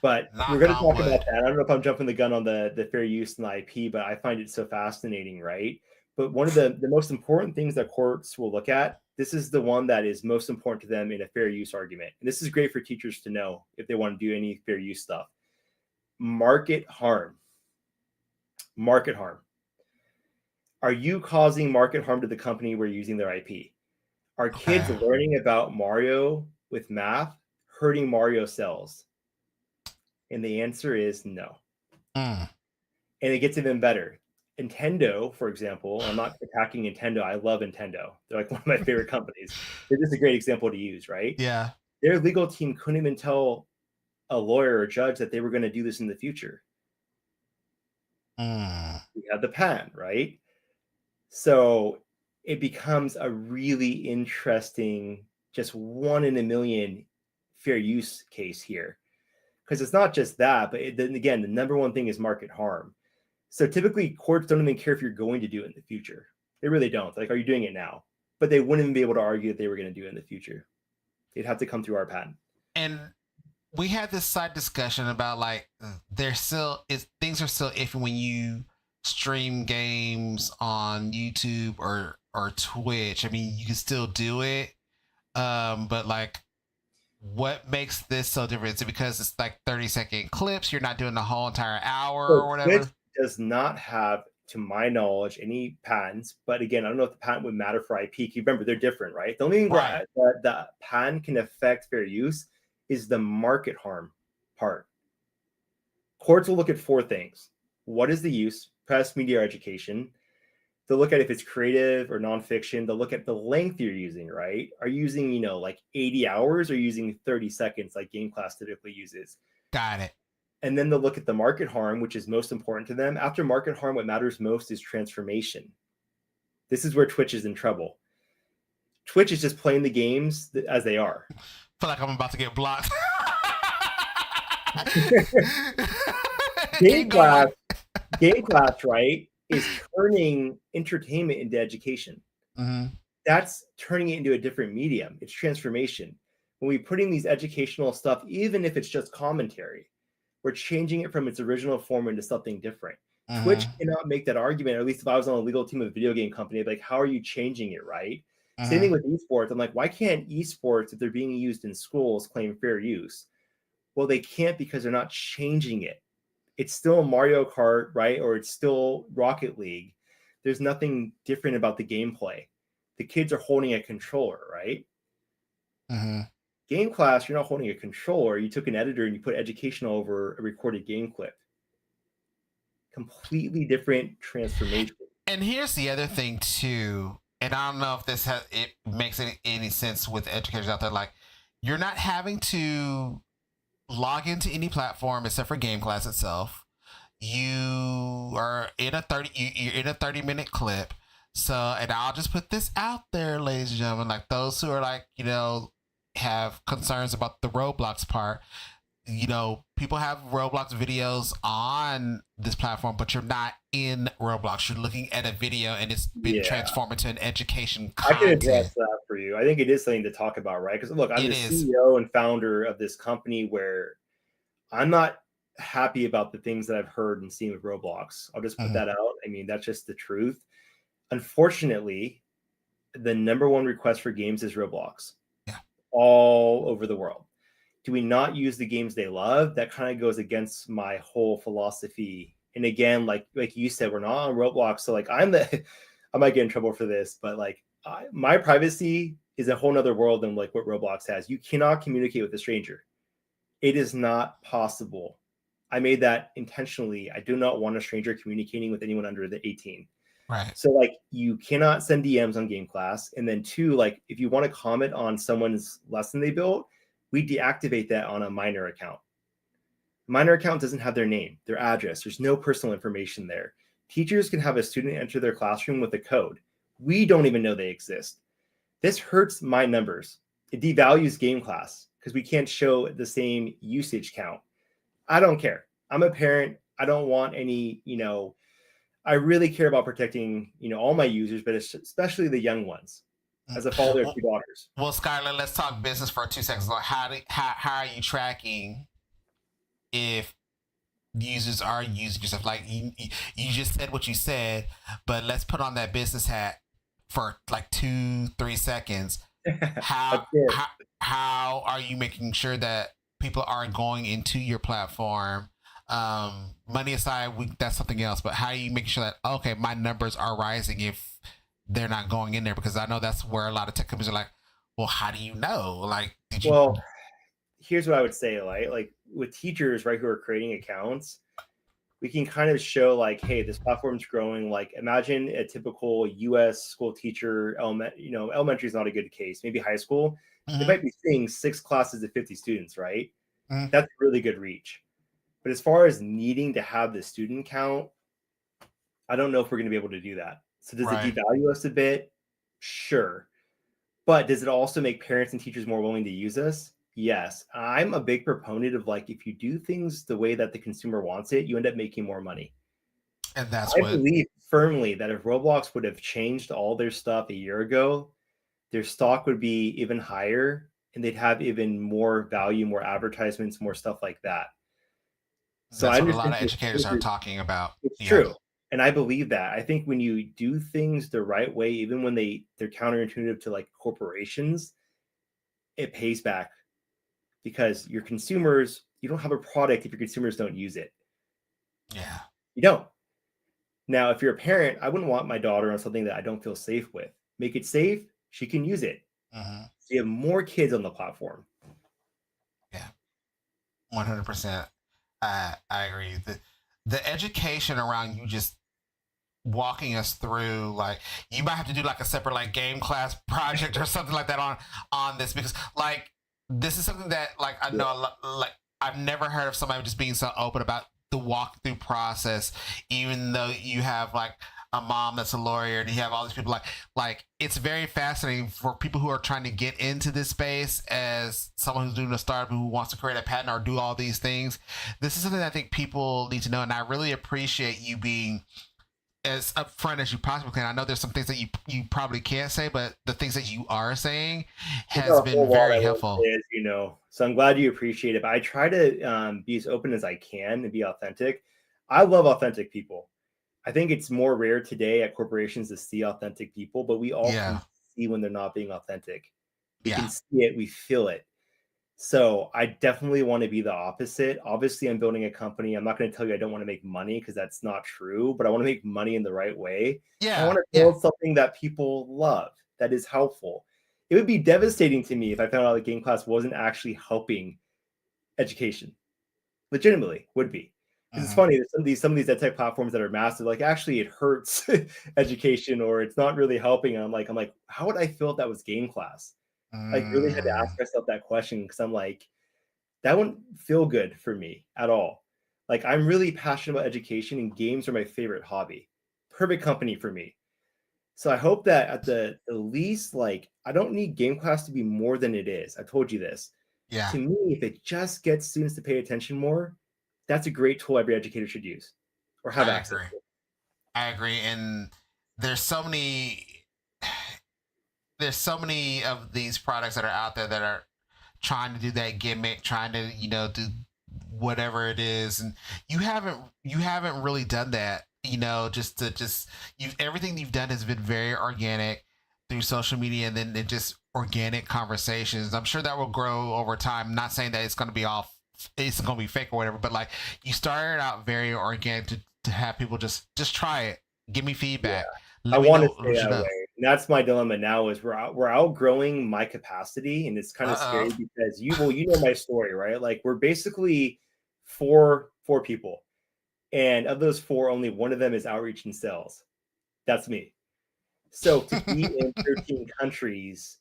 But we're going to talk about that. I don't know if I'm jumping the gun on the fair use and the IP, but I find it so fascinating, right? But one of the most important things that courts will look at, this is the one that is most important to them in a fair use argument. And this is great for teachers to know if they want to do any fair use stuff. Market harm. Market harm. Are you causing market harm to the company where you're using their IP? Are kids learning about Mario with math hurting Mario sales? And the answer is no. And it gets even better. Nintendo, for example, I'm not attacking Nintendo. I love Nintendo. They're like one of my favorite companies. They're just a great example to use, right? Yeah. Their legal team couldn't even tell a lawyer or judge that they were going to do this in the future. We had the patent, right? So it becomes a really interesting, just 1 in a million fair use case here. Because it's not just that, but then again, the number one thing is market harm. So typically courts don't even care if you're going to do it in the future. They really don't. Like, are you doing it now? But they wouldn't even be able to argue that they were going to do it in the future. They'd have to come through our patent. And we had this side discussion about like things are still iffy when you stream games on YouTube or Twitch. I mean, you can still do it, but like, what makes this so different? Is it because it's like 30-second clips? You're not doing the whole entire hour or whatever? Twitch does not have to my knowledge, any patents. But again, I don't know if the patent would matter for IP. Remember, they're different, right? The only thing Right. that the patent can affect fair use is the market harm part. Courts will look at 4 things. What is the use? Press, media, or education. They'll look at if it's creative or nonfiction. They'll look at the length you're using, right? Are you using, like 80 hours or using 30 seconds like Game Class typically uses? Got it. And then they'll look at the market harm, which is most important to them. After market harm, what matters most is transformation. This is where Twitch is in trouble. Twitch is just playing the games as they are. Feel like I'm about to get blocked. Game Class, right, is turning entertainment into education. Mm-hmm. That's turning it into a different medium. It's transformation. When we put in these educational stuff, even if it's just commentary, we're changing it from its original form into something different. Mm-hmm. Twitch cannot make that argument, or at least if I was on a legal team of a video game company, I'd be like, how are you changing it, right? Mm-hmm. Same thing with esports. I'm like, why can't esports, if they're being used in schools, claim fair use? Well, they can't because they're not changing it. It's still Mario Kart, right? Or it's still Rocket League. There's nothing different about the gameplay. The kids are holding a controller, right? Mm-hmm. Game Class, you're not holding a controller. You took an editor and you put educational over a recorded game clip. Completely different transformation. And here's the other thing too, and I don't know if it makes any sense with educators out there. Like, you're not having to log into any platform except for Game Class itself. You are in a 30-minute clip. So, and I'll just put this out there, ladies and gentlemen, like those who are like, have concerns about the Roblox part. People have Roblox videos on this platform, but you're not in Roblox. You're looking at a video and it's been transformed into an education content. I can address that for you. I think it is something to talk about, right? Because look, I'm the CEO and founder of this company where I'm not happy about the things that I've heard and seen with Roblox. I'll just put that out. I mean, that's just the truth. Unfortunately, the number one request for games is Roblox. Yeah. All over the world. Do we not use the games they love? That kind of goes against my whole philosophy. And again, like you said, we're not on Roblox. So like I might get in trouble for this, but like my privacy is a whole nother world than like what Roblox has. You cannot communicate with a stranger. It is not possible. I made that intentionally. I do not want a stranger communicating with anyone under the 18. Right. So like you cannot send DMs on Game Class. And then 2, like if you want to comment on someone's lesson they built, we deactivate that on a minor account. Minor account doesn't have their name, their address. There's no personal information there. Teachers can have a student enter their classroom with a code. We don't even know they exist. This hurts my numbers. It devalues Game Class because we can't show the same usage count. I don't care. I'm a parent. I don't want any, I really care about protecting, all my users, but especially the young ones. As a father of 2 daughters. Well, Skylar, let's talk business for 2 seconds. Like, how are you tracking if users are using yourself? Like you just said what you said, but let's put on that business hat for like 2-3 seconds. How are you making sure that people are going into your platform? Money aside, that's something else. But how are you making sure that okay, my numbers are rising if they're not going in there? Because I know that's where a lot of tech companies are like, well, how do you know? Like, Well, here's what I would say, like with teachers, right, who are creating accounts, we can kind of show like, hey, this platform's growing. Like, imagine a typical U.S. school teacher, elementary is not a good case, maybe high school. They might be seeing 6 classes of 50 students, right? That's really good reach. But as far as needing to have the student count, I don't know if we're going to be able to do that. So does it devalue us a bit? Sure. But does it also make parents and teachers more willing to use us? Yes. I'm a big proponent of like, if you do things the way that the consumer wants it, you end up making more money. And I believe firmly that if Roblox would have changed all their stuff a year ago, their stock would be even higher and they'd have even more value, more advertisements, more stuff like that. So that's what a lot of educators are talking about. It's true. And I believe that. I think when you do things the right way, even when they're counterintuitive to like corporations, it pays back because your consumers, you don't have a product if your consumers don't use it. Yeah. You don't. Now, if you're a parent, I wouldn't want my daughter on something that I don't feel safe with. Make it safe, she can use it. Hmm. So you have more kids on the platform. Yeah, 100%. I agree. The education around you just walking us through, like, you might have to do like a separate like game class project or something like that on this, because like this is something that like I Yeah. know like I've never heard of somebody just being so open about the walkthrough process, even though you have like a mom that's a lawyer and you have all these people, like it's very fascinating for people who are trying to get into this space as someone who's doing a startup who wants to create a patent or do all these things. This is something that I think people need to know, and I really appreciate you being as upfront as you possibly can. I know there's some things that you probably can't say, but the things that you are saying There's not has a whole been lot very I won't helpful. say, as you know. So I'm glad you appreciate it. But I try to be as open as I can and be authentic. I love authentic people. I think it's more rare today at corporations to see authentic people, but we all can Yeah, see when they're not being authentic. We can yeah, see it, we feel it. So I definitely want to be the opposite. Obviously, I'm building a company. I'm not going to tell you I don't want to make money because that's not true, but I want to make money in the right way. And I yeah, want to yeah. build something that people love, that is helpful. It would be devastating to me if I found out that game class wasn't actually helping education. Legitimately, would be. Because it's Hmm. funny, there's some of these ed tech platforms that are massive, like actually it hurts education or it's not really helping. And I'm like, how would I feel if that was game class? Like really had to ask Mm, myself that question because I'm like, that wouldn't feel good for me at all. Like I'm really passionate about education and games are my favorite hobby. Perfect company for me. So I hope that at the least, like I don't need game class to be more than it is. I told you this. yeah, To me, if it just gets students to pay attention more, that's a great tool every educator should use or have I access agree. to. I agree. And there's so many there's so many of these products that are out there that are trying to do that gimmick, trying to, do whatever it is, and you haven't really done that. Just to just you everything you've done has been very organic through social media, and then it just organic conversations. I'm sure that will grow over time. Not saying that it's going to be fake or whatever, but like you started out very organic to have people just try it, give me Yeah. feedback, I let me want to know stay what you that know. way. And that's my dilemma now is we're outgrowing my capacity and it's kind of Uh scary because you know my story, right? Like we're basically four people. And of those four, only one of them is outreach and sales. That's me. So to be in oh. 13 countries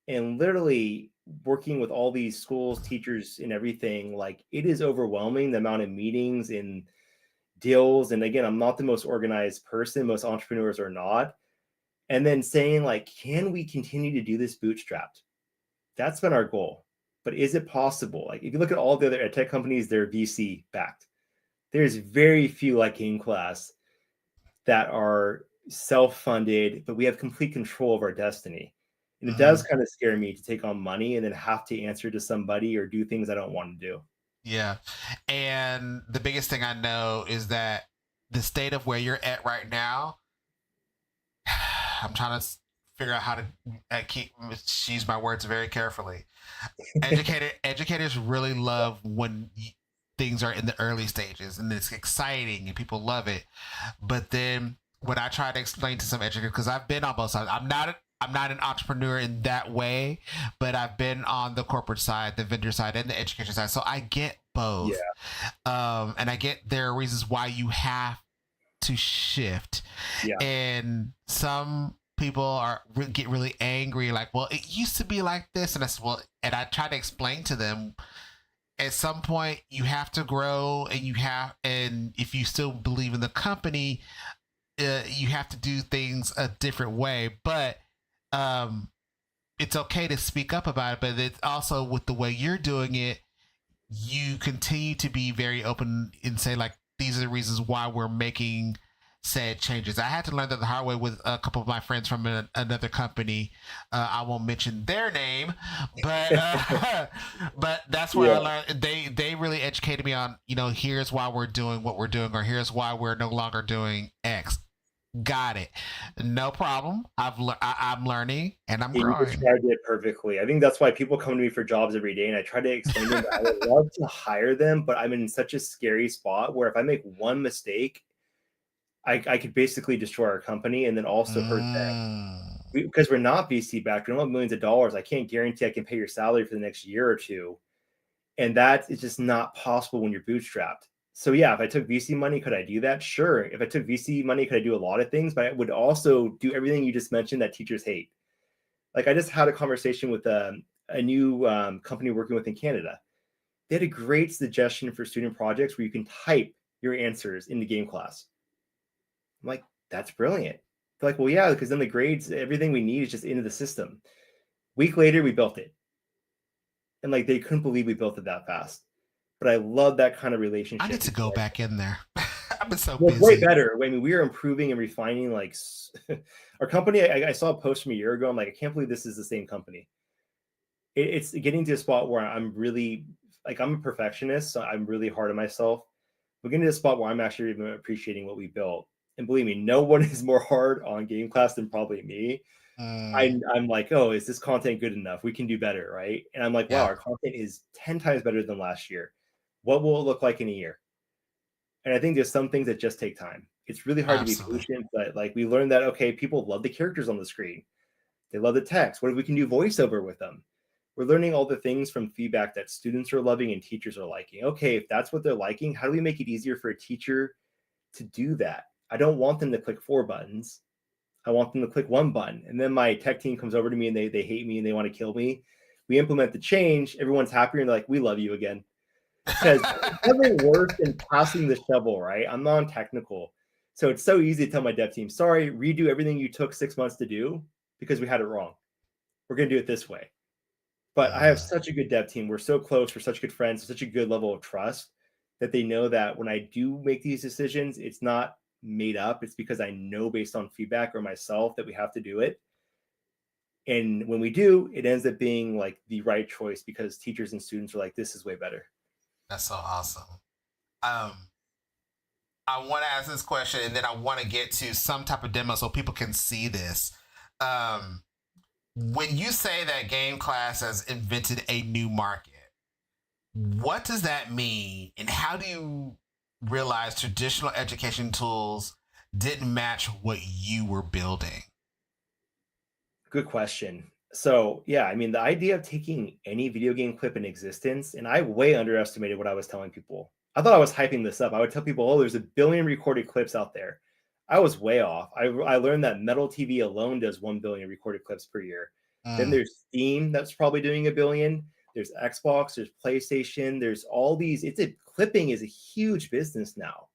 and literally working with all these schools, teachers, and everything, like it is overwhelming the amount of meetings and deals. And again, I'm not the most organized person, most entrepreneurs are not. And then saying, like, can we continue to do this bootstrapped? That's been our goal. But is it possible? Like, if you look at all the other ed tech companies, they're VC backed. There's very few like Game Class that are self-funded, but we have complete control of our destiny. And it Hmm. does kind of scare me to take on money and then have to answer to somebody or do things I don't want to do. Yeah. And the biggest thing I know is that the state of where you're at right now, I'm trying to figure out how to keep choose my words very carefully. Educators really love when things are in the early stages and it's exciting and people love it. But then when I try to explain to some educators, because I've been on both sides, I'm not an entrepreneur in that way, but I've been on the corporate side, the vendor side, and the education side. So I get Yeah, both, and I get there are reasons why you have to shift. yeah, And some people get really angry, like, well, it used to be like this, and I said, well, and I try to explain to them at some point you have to grow and if you still believe in the company, you have to do things a different way, but um it's okay to speak up about it, but it's also with the way you're doing it, you continue to be very open and say like these are the reasons why we're making said changes. I had to learn that the hard way with a couple of my friends from another company. I won't mention their name, but but that's where I yeah. learned. They really educated me on, here's why we're doing what we're doing, or here's why we're no longer doing X. Got it. No problem. I'm learning and I'm You growing. described it perfectly. I think that's why people come to me for jobs every day, and I try to explain to them that I would love to hire them, but I'm in such a scary spot where if I make one mistake, I could basically destroy our company and then also hurt them. Mm. Because we're not VC backed, we don't have millions of dollars. I can't guarantee I can pay your salary for the next year or two. And that is just not possible when you're bootstrapped. So yeah, if I took VC money, could I do that? Sure. If I took VC money, could I do a lot of things? But I would also do everything you just mentioned that teachers hate. Like I just had a conversation with a new company working with in Canada. They had a great suggestion for student projects where you can type your answers in the game class. I'm like, that's brilliant. They're like, well, yeah, because then the grades, everything we need is just into the system. Week later, we built it. And like they couldn't believe we built it that fast. But I love that kind of I relationship. need to go back in there. I've been so Well, way busy. better. I mean, we are improving and refining like our company. I saw a post from a year ago. I'm like, I can't believe this is the same company. It's getting to a spot where I'm really like, I'm a perfectionist. So I'm really hard on myself. We're getting to a spot where I'm actually even appreciating what we built. And believe me, no one is more hard on Game Class than probably me. Mm, I'm like, oh, is this content good enough? We can do better, right? And I'm like, wow, yeah, our content is 10 times better than last year. What will it look like in a year? And I think there's some things that just take time. It's really hard to be absolutely. patient, but like we learned that okay, people love the characters on the screen. They love the text. What if we can do voiceover with them? We're learning all the things from feedback that students are loving and teachers are liking. Okay, if that's what they're liking, how do we make it easier for a teacher to do that? I don't want them to click 4 buttons. I want them to click 1 button. And then my tech team comes over to me and they hate me and they want to kill me. We implement the change. Everyone's happier and they're like, we love you again. Because it's nothing worse than passing the shovel, right? I'm non-technical. So it's so easy to tell my dev team, sorry, redo everything you took 6 months to do because we had it wrong. We're going to do it this way. But I have Mm, such a good dev team. We're so close. We're such good friends, such a good level of trust that they know that when I do make these decisions, it's not made up. It's because I know based on feedback or myself that we have to do it. And when we do, it ends up being like the right choice because teachers and students are like, this is way better. that's so awesome. Um, I want to ask this question, and then I want to get to some type of demo so people can see this. Um, when you say that Game Class has invented a new market, what does that mean, and how do you realize traditional education tools didn't match what you were building? Good question. So, yeah, I mean, the idea of taking any video game clip in existence, and I way underestimated what I was telling people. I thought I was hyping this up. I would tell people, oh, there's a billion recorded clips out there. I was way off. I learned that Metal TV alone does 1 billion recorded clips per year. Then Mm, there's Steam that's probably doing a billion. There's Xbox, there's PlayStation, there's all these. Clipping is a huge business now.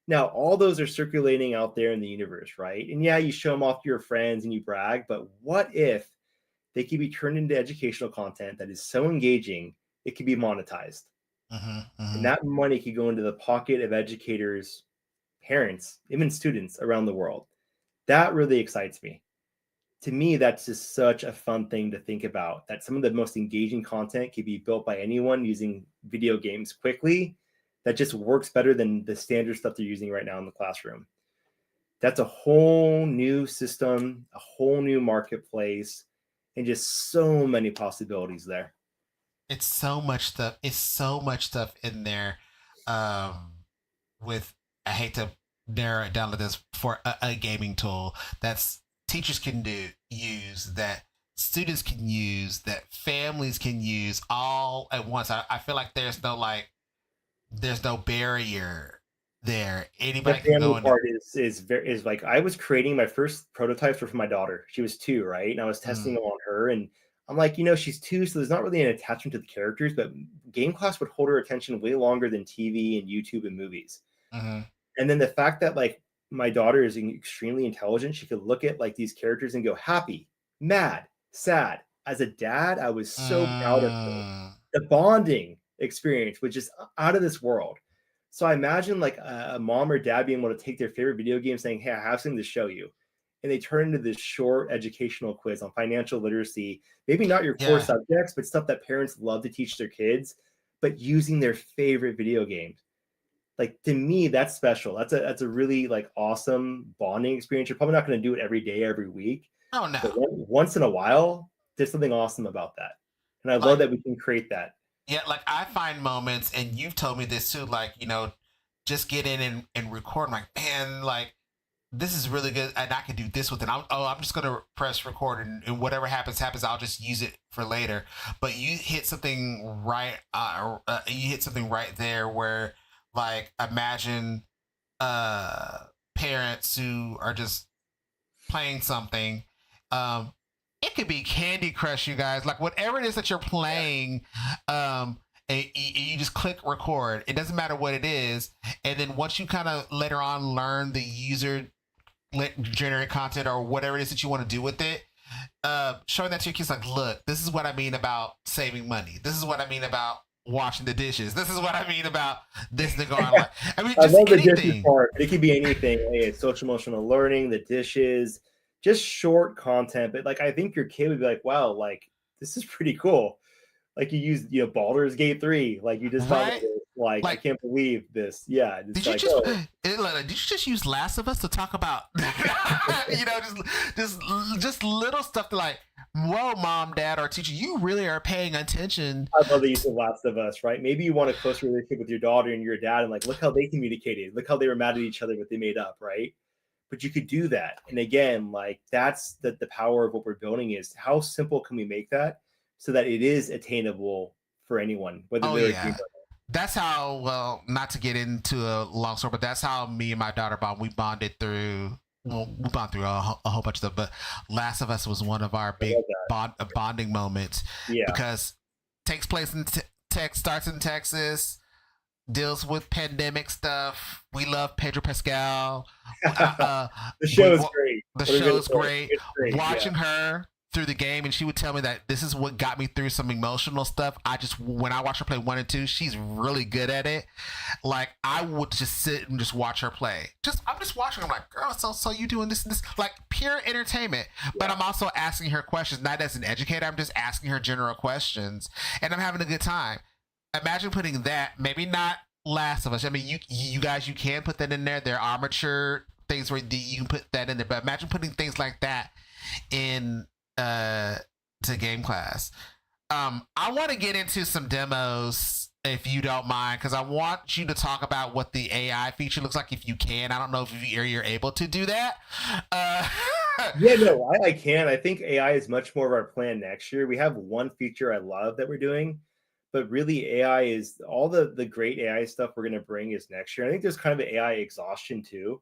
Now, all those are circulating out there in the universe, right? And yeah, you show them off to your friends and you brag, but what if they could be turned into educational content that is so engaging, it could be monetized? mm-hmm, And mm-hmm. that money could go into the pocket of educators, parents, even students around the world. That really excites me. To me, that's just such a fun thing to think about that some of the most engaging content can be built by anyone using video games quickly that just works better than the standard stuff they're using right now in the classroom. That's a whole new system, a whole new marketplace, and just so many possibilities there. It's so much stuff. It's so much stuff in there. Um, with I hate to narrow it down to this for a gaming tool that's teachers can use, that students can use, that families can use all at once. I feel like there's no barrier there. The Anybody can family go into. part is like I was creating my first prototypes were for my daughter. She was 2, right? And I was testing Mm, them on her, and I'm like, she's 2, so there's not really an attachment to the characters, but game class would hold her attention way longer than TV and YouTube and movies. mm-hmm, And then the fact that like my daughter is extremely intelligent, she could look at like these characters and go happy, mad, sad. As a dad, I was so proud of her. mm, The bonding experience was just out of this world. So I imagine like a mom or dad being able to take their favorite video game, saying, "Hey, I have something to show you," and they turn into this short educational quiz on financial literacy. Maybe not your core yeah. subjects, but stuff that parents love to teach their kids, but using their favorite video games. Like to me, that's special. That's a really like awesome bonding experience. You're probably not going to do it every day, every week, Oh no. but once in a while, there's something awesome about that. And I love Like that we can create that. yeah, like I find moments, and you've told me this too. Like just get in and record. I'm like, man, like this is really good, and I can do this with it. I'm just gonna press record, and whatever happens. I'll just use it for later. But you hit something right. You hit something right there where, like, imagine parents who are just playing something. Um, it could be Candy Crush, you guys. Like whatever it is that you're playing, and you just click record. It doesn't matter what it is, and then once you kind of later on learn the user generate content or whatever it is that you want to do with it, showing that to your kids, like, look, this is what I mean about saving money. This is what I mean about washing the dishes. This is what I mean about this to go online. I mean, I just love the dishes anything. part. It could be anything. Hey, it's social emotional learning, the dishes, just short content. But like, I think your kid would be like, wow, like this is pretty cool. Like you use, Baldur's Gate 3. Like you just found Right? this. Like, I Like, can't believe this. Yeah. It's did you like, just oh, did you just use Last of Us to talk about just little stuff to like, whoa, mom, dad, or teacher, you really are paying attention. I love the use of Last of Us, right? Maybe you want a close relationship with your daughter and your dad, and like, look how they communicated. Look how they were mad at each other, but they made up, right? But you could do that. And again, like that's the power of what we're building is how simple can we make that so that it is attainable for anyone, whether Oh they're a yeah. gamer. That's how, well, not to get into a long story, but that's how me and my daughter bond. We bonded through, well, we bonded through a whole bunch of stuff, but Last of Us was one of our I big love that. bonding moments Yeah. because takes place in starts in Texas, deals with pandemic stuff. We love Pedro Pascal. Uh, The we, show is great. the What are we gonna show's say? great. It's great. Yeah. Watching her through the game, and she would tell me that this is what got me through some emotional stuff. When I watch her play 1 and 2, she's really good at it. Like I would just sit and just watch her play. I'm just watching. I'm like, girl, so you doing this and this, like pure entertainment. But I'm also asking her questions, not as an educator. I'm just asking her general questions, and I'm having a good time. Imagine putting that, maybe not Last of Us. I mean, you guys, you can put that in there. There are mature things where you can put that in there, but imagine putting things like that in to game class. I want to get into some demos if you don't mind, because I want you to talk about what the AI feature looks like if you can. I don't know if you're able to do that. Uh, Yeah, no, I can. I think AI is much more of our plan next year. We have one feature I love that we're doing, but really AI is all the great AI stuff we're going to bring is next year. I think there's kind of an AI exhaustion too.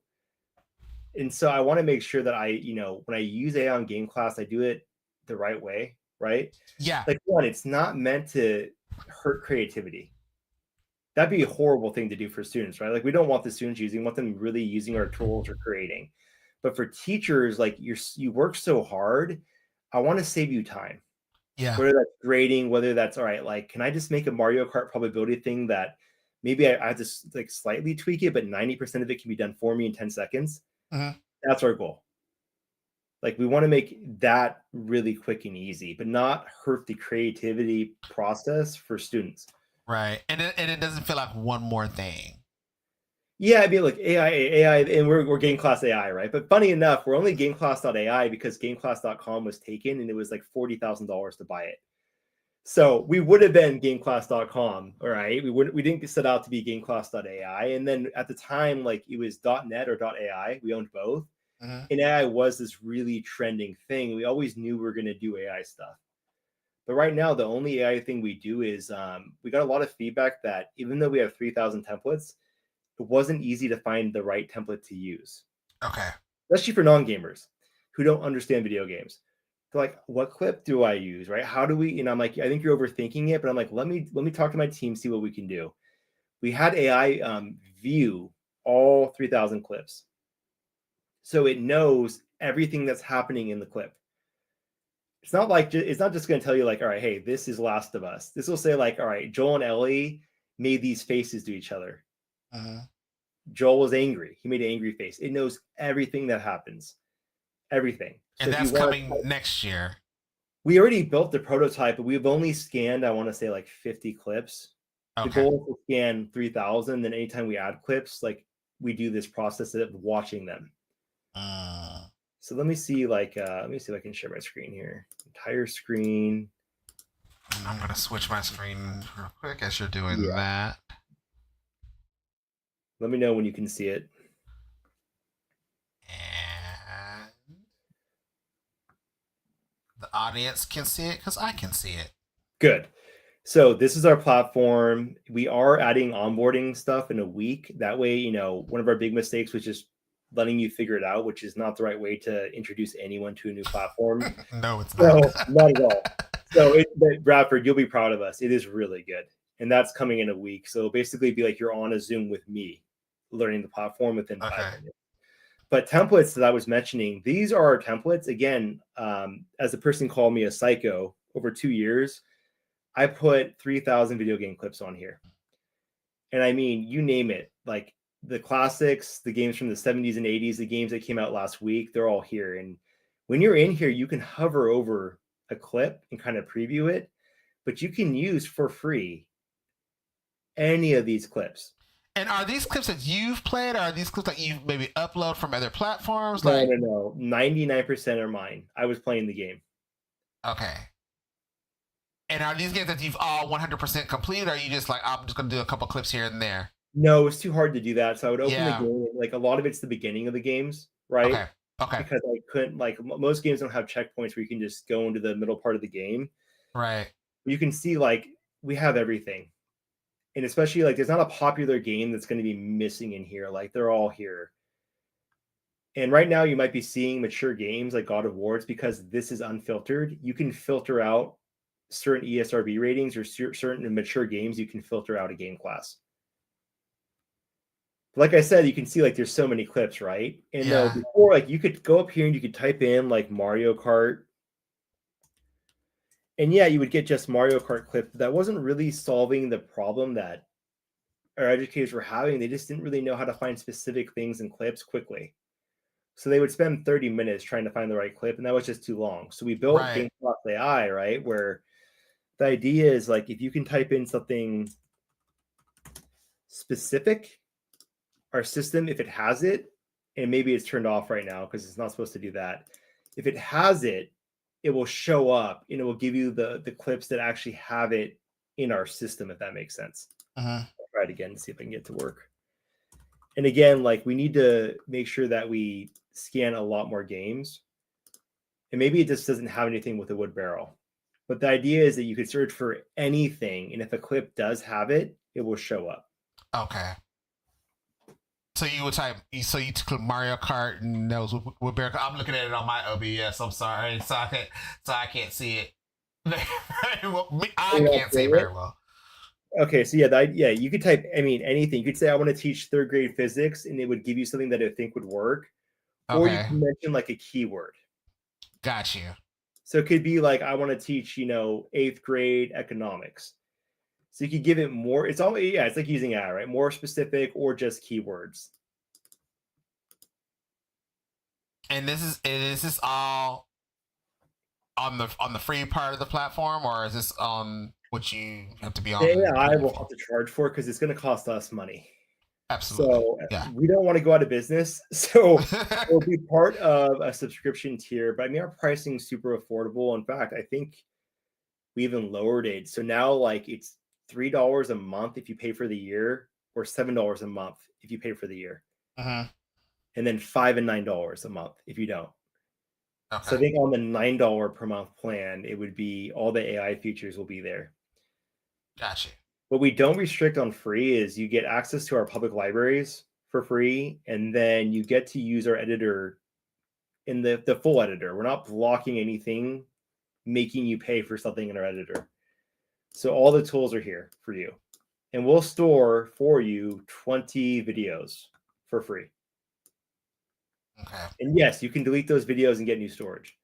And so I want to make sure that when I use AI on game class, I do it the right way, right? yeah, Like one, it's not meant to hurt creativity. That'd be a horrible thing to do for students, right? Like we don't want the students using, we want them really using our tools or creating. But for teachers, like you work so hard, I want to save you time. yeah. Whether that's grading, whether that's all right, like can I just make a Mario Kart probability thing that maybe I have to like slightly tweak it, but 90% of it can be done for me in 10 seconds. Mm-hmm. That's our goal. Like we want to make that really quick and easy, but not hurt the creativity process for students. Right, and it doesn't feel like one more thing. Yeah, I mean, like AI, and we're game class AI, right? But funny enough, we're only gameclass.ai because gameclass.com was taken and it was like $40,000 to buy it. So we would have been gameclass.com, all right? We didn't set out to be gameclass.ai. And then at the time, like it was .net or .ai. We owned both. Mm-hmm. And AI was this really trending thing. We always knew we were going to do AI stuff. But right now, the only AI thing we do is we got a lot of feedback that even though we have 3,000 templates, it wasn't easy to find the right template to use. Okay. Especially for non-gamers who don't understand video games. They're like, what clip do I use? Right? How do we, I'm like, I think you're overthinking it, but I'm like, let me talk to my team, see what we can do. We had AI view all 3,000 clips. So it knows everything that's happening in the clip. It's not just going to tell you like, all right, hey, this is Last of Us. This will say like, all right, Joel and Ellie made these faces to each other. Mm-hmm. Joel was angry. He made an angry face. It knows everything that happens. Everything. And that's coming next year. We already built the prototype, but we've only scanned, I want to say like 50 clips. Okay. The goal is to scan 3,000. Then anytime we add clips, like we do this process of watching them. So let me see if I can share my screen here. Entire screen. And I'm going to switch my screen real quick as you're doing that. Let me know when you can see it. And the audience can see it because I can see it. Good. So this is our platform. We are adding onboarding stuff in a week. That way, you know, one of our big mistakes was just letting you figure it out, which is not the right way to introduce anyone to a new platform. No, it's So not. not at all. So but Bradford, you'll be proud of us. It is really good. And that's coming in a week. So it'll basically be like you're on a Zoom with me learning the platform within 5 minutes. But templates that I was mentioning, these are our templates. Again, as a person called me a psycho over 2 years, I put 3,000 video game clips on here. And I mean, you name it, like the classics, the games from the 70s and 80s, the games that came out last week, they're all here. And when you're in here, you can hover over a clip and kind of preview it, but you can use for free any of these clips. And are these clips that you've played, or are these clips that you maybe upload from other platforms? No, Like, no, no. 99% are mine. I was playing the game. okay. And are these games that you've all 100% completed, or are you just like, I'm just going to do a couple clips here and there? No, it's too hard to do that. So I would open Yeah. the game. Like a lot of it's the beginning of the games, right? Okay. Okay. Because I couldn't, like most games don't have checkpoints where you can just go into the middle part of the game. Right. You can see like we have everything. And especially like there's not a popular game that's going to be missing in here. Like they're all here. And right now you might be seeing mature games like God of War. It's because this is unfiltered. You can filter out certain ESRB ratings or certain mature games. You can filter out a game class. Like I said, you can see like there's so many clips, right? And Yeah. before, like you could go up here and you could type in like Mario Kart. And yeah, you would get just Mario Kart clip. That wasn't really solving the problem that our educators were having. They just didn't really know how to find specific things in clips quickly. So they would spend 30 minutes trying to find the right clip, and that was just too long. So we built Right. GameSpot AI, right? Where the idea is like if you can type in something specific, our system, if it has it, and maybe it's turned off right now because it's not supposed to do that. If it has it, it will show up and it will give you the clips that actually have it in our system, if that makes sense. Uh-huh. I'll try it again and see if I can get to work. And again, like we need to make sure that we scan a lot more games. And maybe it just doesn't have anything with a wood barrel. But the idea is that you could search for anything, and if a clip does have it, it will show up. Okay. So you would type, so you took Mario Kart and those with Bear. I'm looking at it on my OBS. I'm sorry, so I can't see it. I can't see it very well. Okay, so yeah, you could type. I mean, anything. You could say I want to teach third grade physics, and it would give you something that I think would work. Or you can mention like a keyword. Got you. So it could be like I want to teach, 8th grade economics. So you could give it more. It's all it's like using AI, right? More specific or just keywords. And is this all on the free part of the platform, or is this on what you have to be on? The AI will have to charge for it because it's going to cost us money. Absolutely. So yeah. We don't want to go out of business. So it'll be part of a subscription tier. But I mean, our pricing is super affordable. In fact, I think we even lowered it. So now like it's $3 a month if you pay for the year, or $7 a month if you pay for the year. Uh-huh. And then $5 and $9 a month if you don't. Okay. So I think on the $9 per month plan, it would be all the AI features will be there. Gotcha. What we don't restrict on free is you get access to our public libraries for free, and then you get to use our editor in the full editor. We're not blocking anything, making you pay for something in our editor. So all the tools are here for you. And we'll store for you 20 videos for free. Okay. And yes, you can delete those videos and get new storage.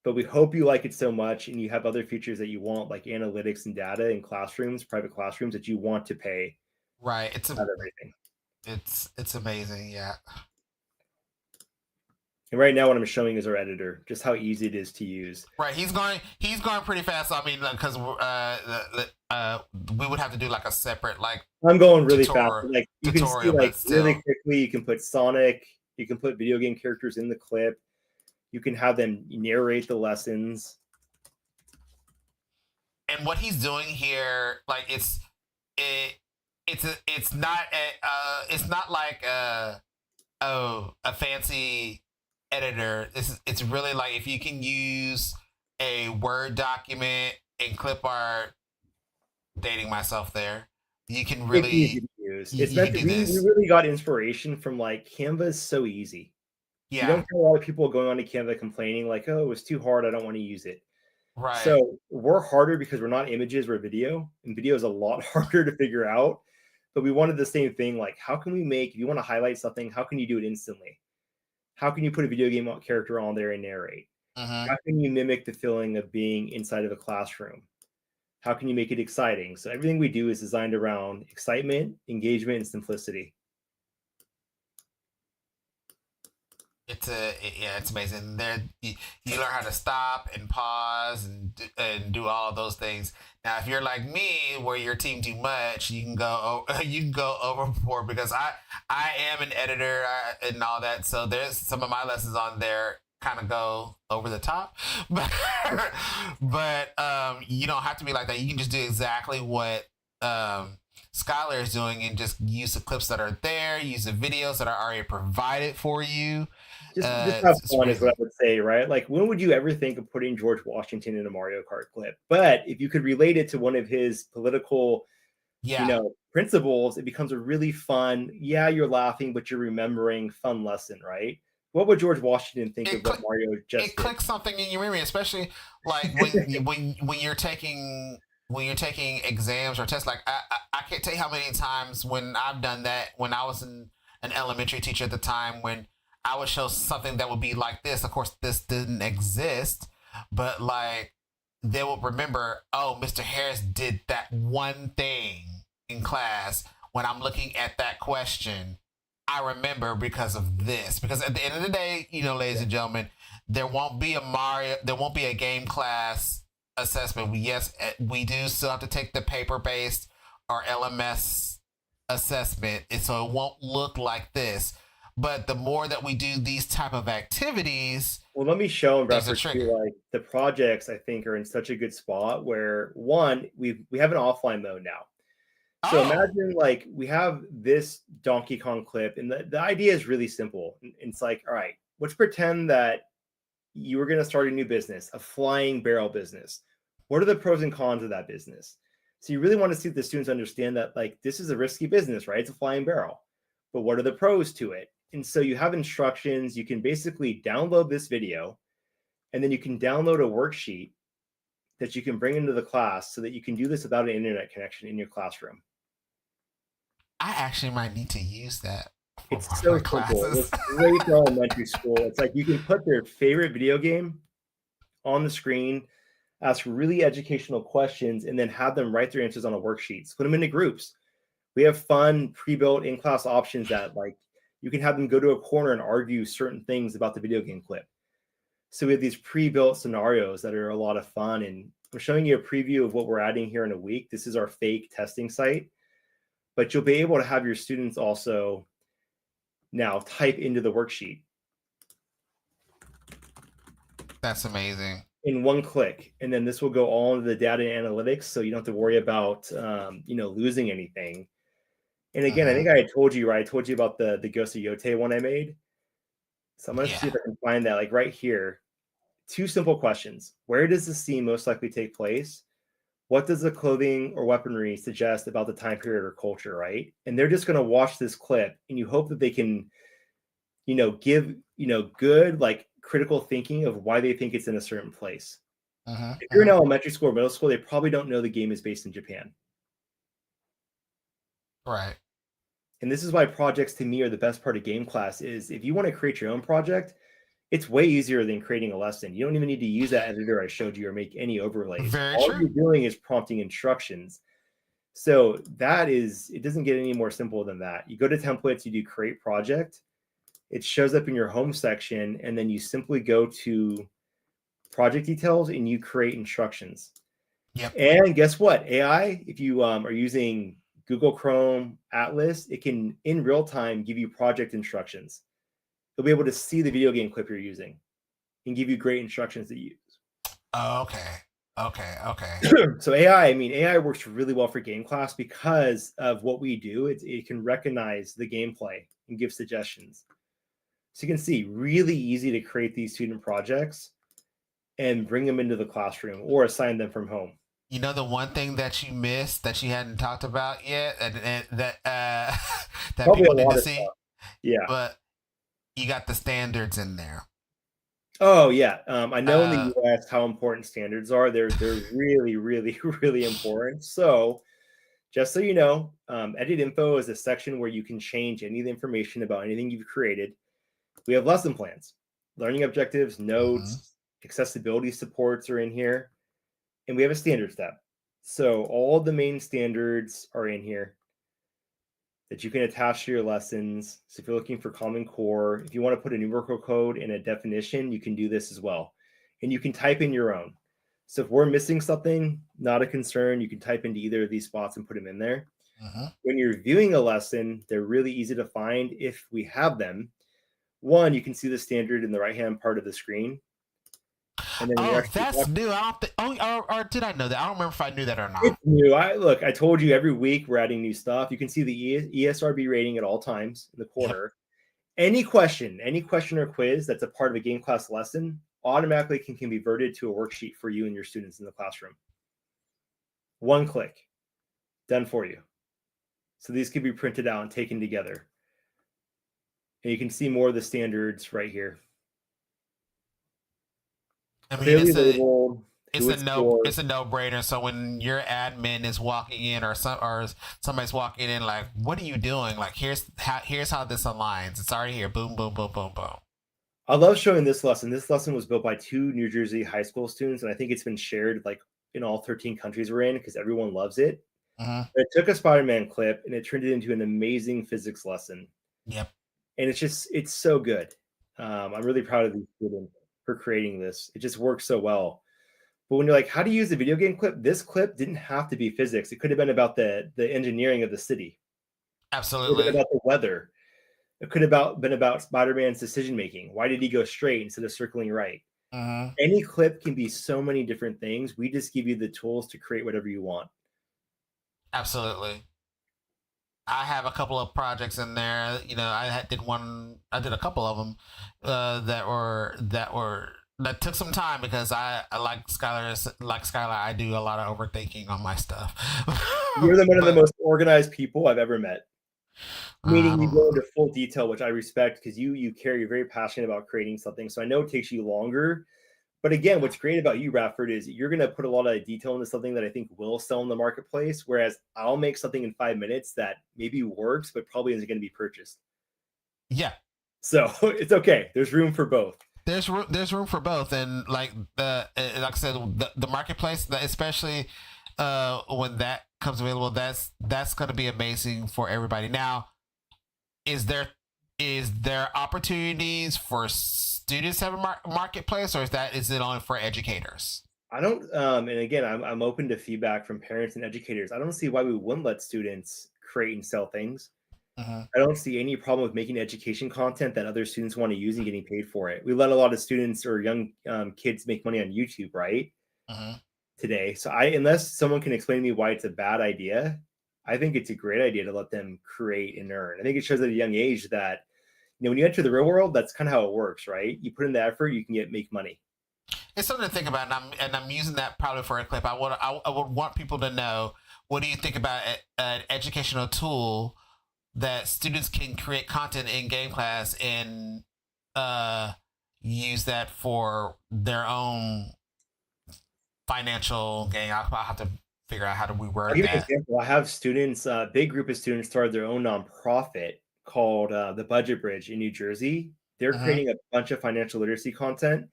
But we hope you like it so much and you have other features that you want, like analytics and data in classrooms, private classrooms, that you want to pay. Right. It's everything. It's amazing, yeah. And right now what I'm showing is our editor, just how easy it is to use. Right. He's going pretty fast. I mean, because we would have to do like a separate I'm going really fast. Like you can see like really quickly, you can put Sonic, you can put video game characters in the clip. You can have them narrate the lessons. And what he's doing here, like it's not like a fancy editor. It's really like if you can use a Word document and clip art, dating myself there, you can It's easy really to use. It's you meant can to, do we this. really got inspiration from like Canva is so easy. You Yeah, don't get a lot of people going on to Canva complaining like, oh, it was too hard. I don't want to use it. right. So we're harder because we're not images, we're video, and video is a lot harder to figure out. But we wanted the same thing. Like, how can we make, if you want to highlight something, how can you do it instantly? How can you put a video game character on there and narrate? Hmm. How can you mimic the feeling of being inside of a classroom? How can you make it exciting? So everything we do is designed around excitement, engagement, and simplicity. Yeah, it's amazing. There, you learn how to stop and pause and do all of those things. Now, if you're like me, where you're team too much, you can you can go overboard because I am an editor and all that. So there's some of my lessons on there kind of go over the top, but you don't have to be like that. You can just do exactly what Skylar is doing and just use the clips that are there, use the videos that are already provided for you. Just have It's fun is what I amazing. would say, right? Like, when would you ever think of putting George Washington in a Mario Kart clip? But if you could relate it to one of his political, Yeah, principles, it becomes a really fun, yeah, you're laughing, but you're remembering fun lesson, right? What would George Washington think of it what click Mario it just did? clicks something in your memory, especially like when you're taking exams or tests. Like I can't tell you how many times when I've done that when I was an elementary teacher at the time when I would show something that would be like this. Of course, this didn't exist, but like they will remember. Oh, Mr. Harris did that one thing in class when I'm looking at that question. I remember because of this. Because at the end of the day, ladies Yeah. and gentlemen, there won't be a game class assessment. Yes, we do still have to take the paper based or LMS assessment, and so it won't look like this. But the more that we do these type of activities, Well, let me show and there's a reference to trigger. like the projects I think are in such a good spot where one, we have an offline mode now. So Oh, imagine like we have this Donkey Kong clip, and the idea is really simple. It's like, all right, let's pretend that you were going to start a new business, a flying barrel business. What are the pros and cons of that business? So you really want to see the students understand that like this is a risky business, right? It's a flying barrel. But what are the pros to it? And so you have instructions. You can basically download this video and then you can download a worksheet that you can bring into the class so that you can do this without an internet connection in your classroom. I actually might need to use that for It's one of so my simple. It classes. was great for elementary school. It's like you can put their favorite video game on the screen, ask really educational questions, and then have them write their answers on a worksheet. Put them into groups. We have fun pre-built in-class options that like you can have them go to a corner and argue certain things about the video game clip. So we have these pre-built scenarios that are a lot of fun. And I'm showing you a preview of what we're adding here in a week. This is our fake testing site, but you'll be able to have your students also now type into the worksheet That's amazing. in one click, and then this will go all into the data and analytics, so you don't have to worry about losing anything. And again, I Hmm. think I had told you, right? I told you about the Ghost of Yote one I made. So I'm gonna see if Yeah. I can find that, like right here. Two simple questions: where does the scene most likely take place? What does the clothing or weaponry suggest about the time period or culture, right? And they're just gonna watch this clip, and you hope that they can, give good like critical thinking of why they think it's in a certain place. Hmm. If you're in Hmm. elementary school or middle school, they probably don't know the game is based in Japan. Right. And this is why projects to me are the best part of game class is if you want to create your own project, it's way easier than creating a lesson. You don't even need to use that editor I showed you or make any overlays. Very All true. you're doing is prompting instructions. So it doesn't get any more simple than that. You go to templates, you do create project, it shows up in your home section, and then you simply go to project details and you create instructions. Yep. And guess what? AI, if you are using Google Chrome Atlas, it can in real time give you project instructions. You'll be able to see the video game clip you're using and give you great instructions to use. Okay. Okay, okay. So AI, I mean, AI works really well for game class because of what we do. It can recognize the gameplay and give suggestions. So you can see, really easy to create these student projects and bring them into the classroom or assign them from home. You know the one thing that you missed that you hadn't talked about yet, and that that Probably a people need lot to of stuff. see, Yeah. but you got the standards in there. Oh yeah. I know in the Uh, US how important standards are. They're really, really, really important. So just so you know, edit info is a section where you can change any of the information about anything you've created. We have lesson plans, learning objectives, mhm. notes, accessibility supports are in here, and we have a standards tab. So all the main standards are in here that you can attach to your lessons. So if you're looking for Common Core, if you want to put a numerical code and a definition, you can do this as well. And you can type in your own. So if we're missing something, not a concern. You can type into either of these spots and put them in there. Mhm. When you're viewing a lesson, they're really easy to find if we have them. One, you can see the standard in the right-hand part of the screen. And then when you're Oh, actually that's new. I don't think. Oh, or did I know that? I don't remember if I knew that or it's not. new. I told you every week we're adding new stuff. You can see the ESRB rating at all times in the Yep. corner. Any question or quiz that's a part of a game class lesson automatically can be converted to a worksheet for you and your students in the classroom. One click, done for you. So these can be printed out and taken together. And you can see more of the standards right here. I mean, Clearly labeled, who it's for. it's a no brainer. So when your admin is walking in, or somebody's walking in, like, what are you doing? Like, here's how this aligns. It's already here. Boom, boom, boom, boom, boom. I love showing this lesson. This lesson was built by 2 New Jersey high school students, and I think it's been shared like in all 13 countries we're in because everyone loves it. Mm-hmm. It took a Spider-Man clip and it turned it into an amazing physics lesson. Yep. And it's so good. I'm really proud of these students for creating this. It just works so well. But when you're like, how to use a video game clip, this clip didn't have to be physics. It could have been about the engineering of the city. It could have been Absolutely. about the weather. It could have been about Spider-Man's decision making. Why did he go straight instead of circling right? Mm-hmm. Any clip can be so many different things. We just give you the tools to create whatever you want. Absolutely. I have a couple of projects in there. You know, did one. I did a couple of them that took some time because I like Skylar. Like Skylar, I do a lot of overthinking on my stuff. You're one of the But most organized people I've ever met. I Meaning you go don't. into full detail, which I respect because you're very passionate about creating something. So I know it takes you longer. But again, what's great about you, Radford, is you're going to put a lot of detail into something that I think will sell in the marketplace. Whereas I'll make something in 5 minutes that maybe works, but probably isn't going to be purchased. Yeah, So it's okay. There's room for both. there's room for both, and like I said, the marketplace, especially when that comes available, that's going to be amazing for everybody. Now, is there opportunities for students to have a marketplace, or is it only for educators? I don't, and again, I'm open to feedback from parents and educators. I don't see why we wouldn't let students create and sell things. Mm-hmm. I don't see any problem with making education content that other students want to use and getting paid for it. We let a lot of students or young kids make money on YouTube, right? Mm-hmm. Today. So unless someone can explain to me why it's a bad idea, I think it's a great idea to let them create and earn. I think it shows at a young age that when you enter the real world, that's kind of how it works, right? You put in the effort, you can make money. It's something to think about, and I'm using that probably for a clip. I would want people to know, what do you think about an educational tool that students can create content in game class and uh, use that for their own financial gain? I'll have to figure out how do we I'll word give you an that. example. I have students, a big group of students started their own nonprofit called the Budget Bridge in New Jersey. They're Mm-hmm. creating a bunch of financial literacy content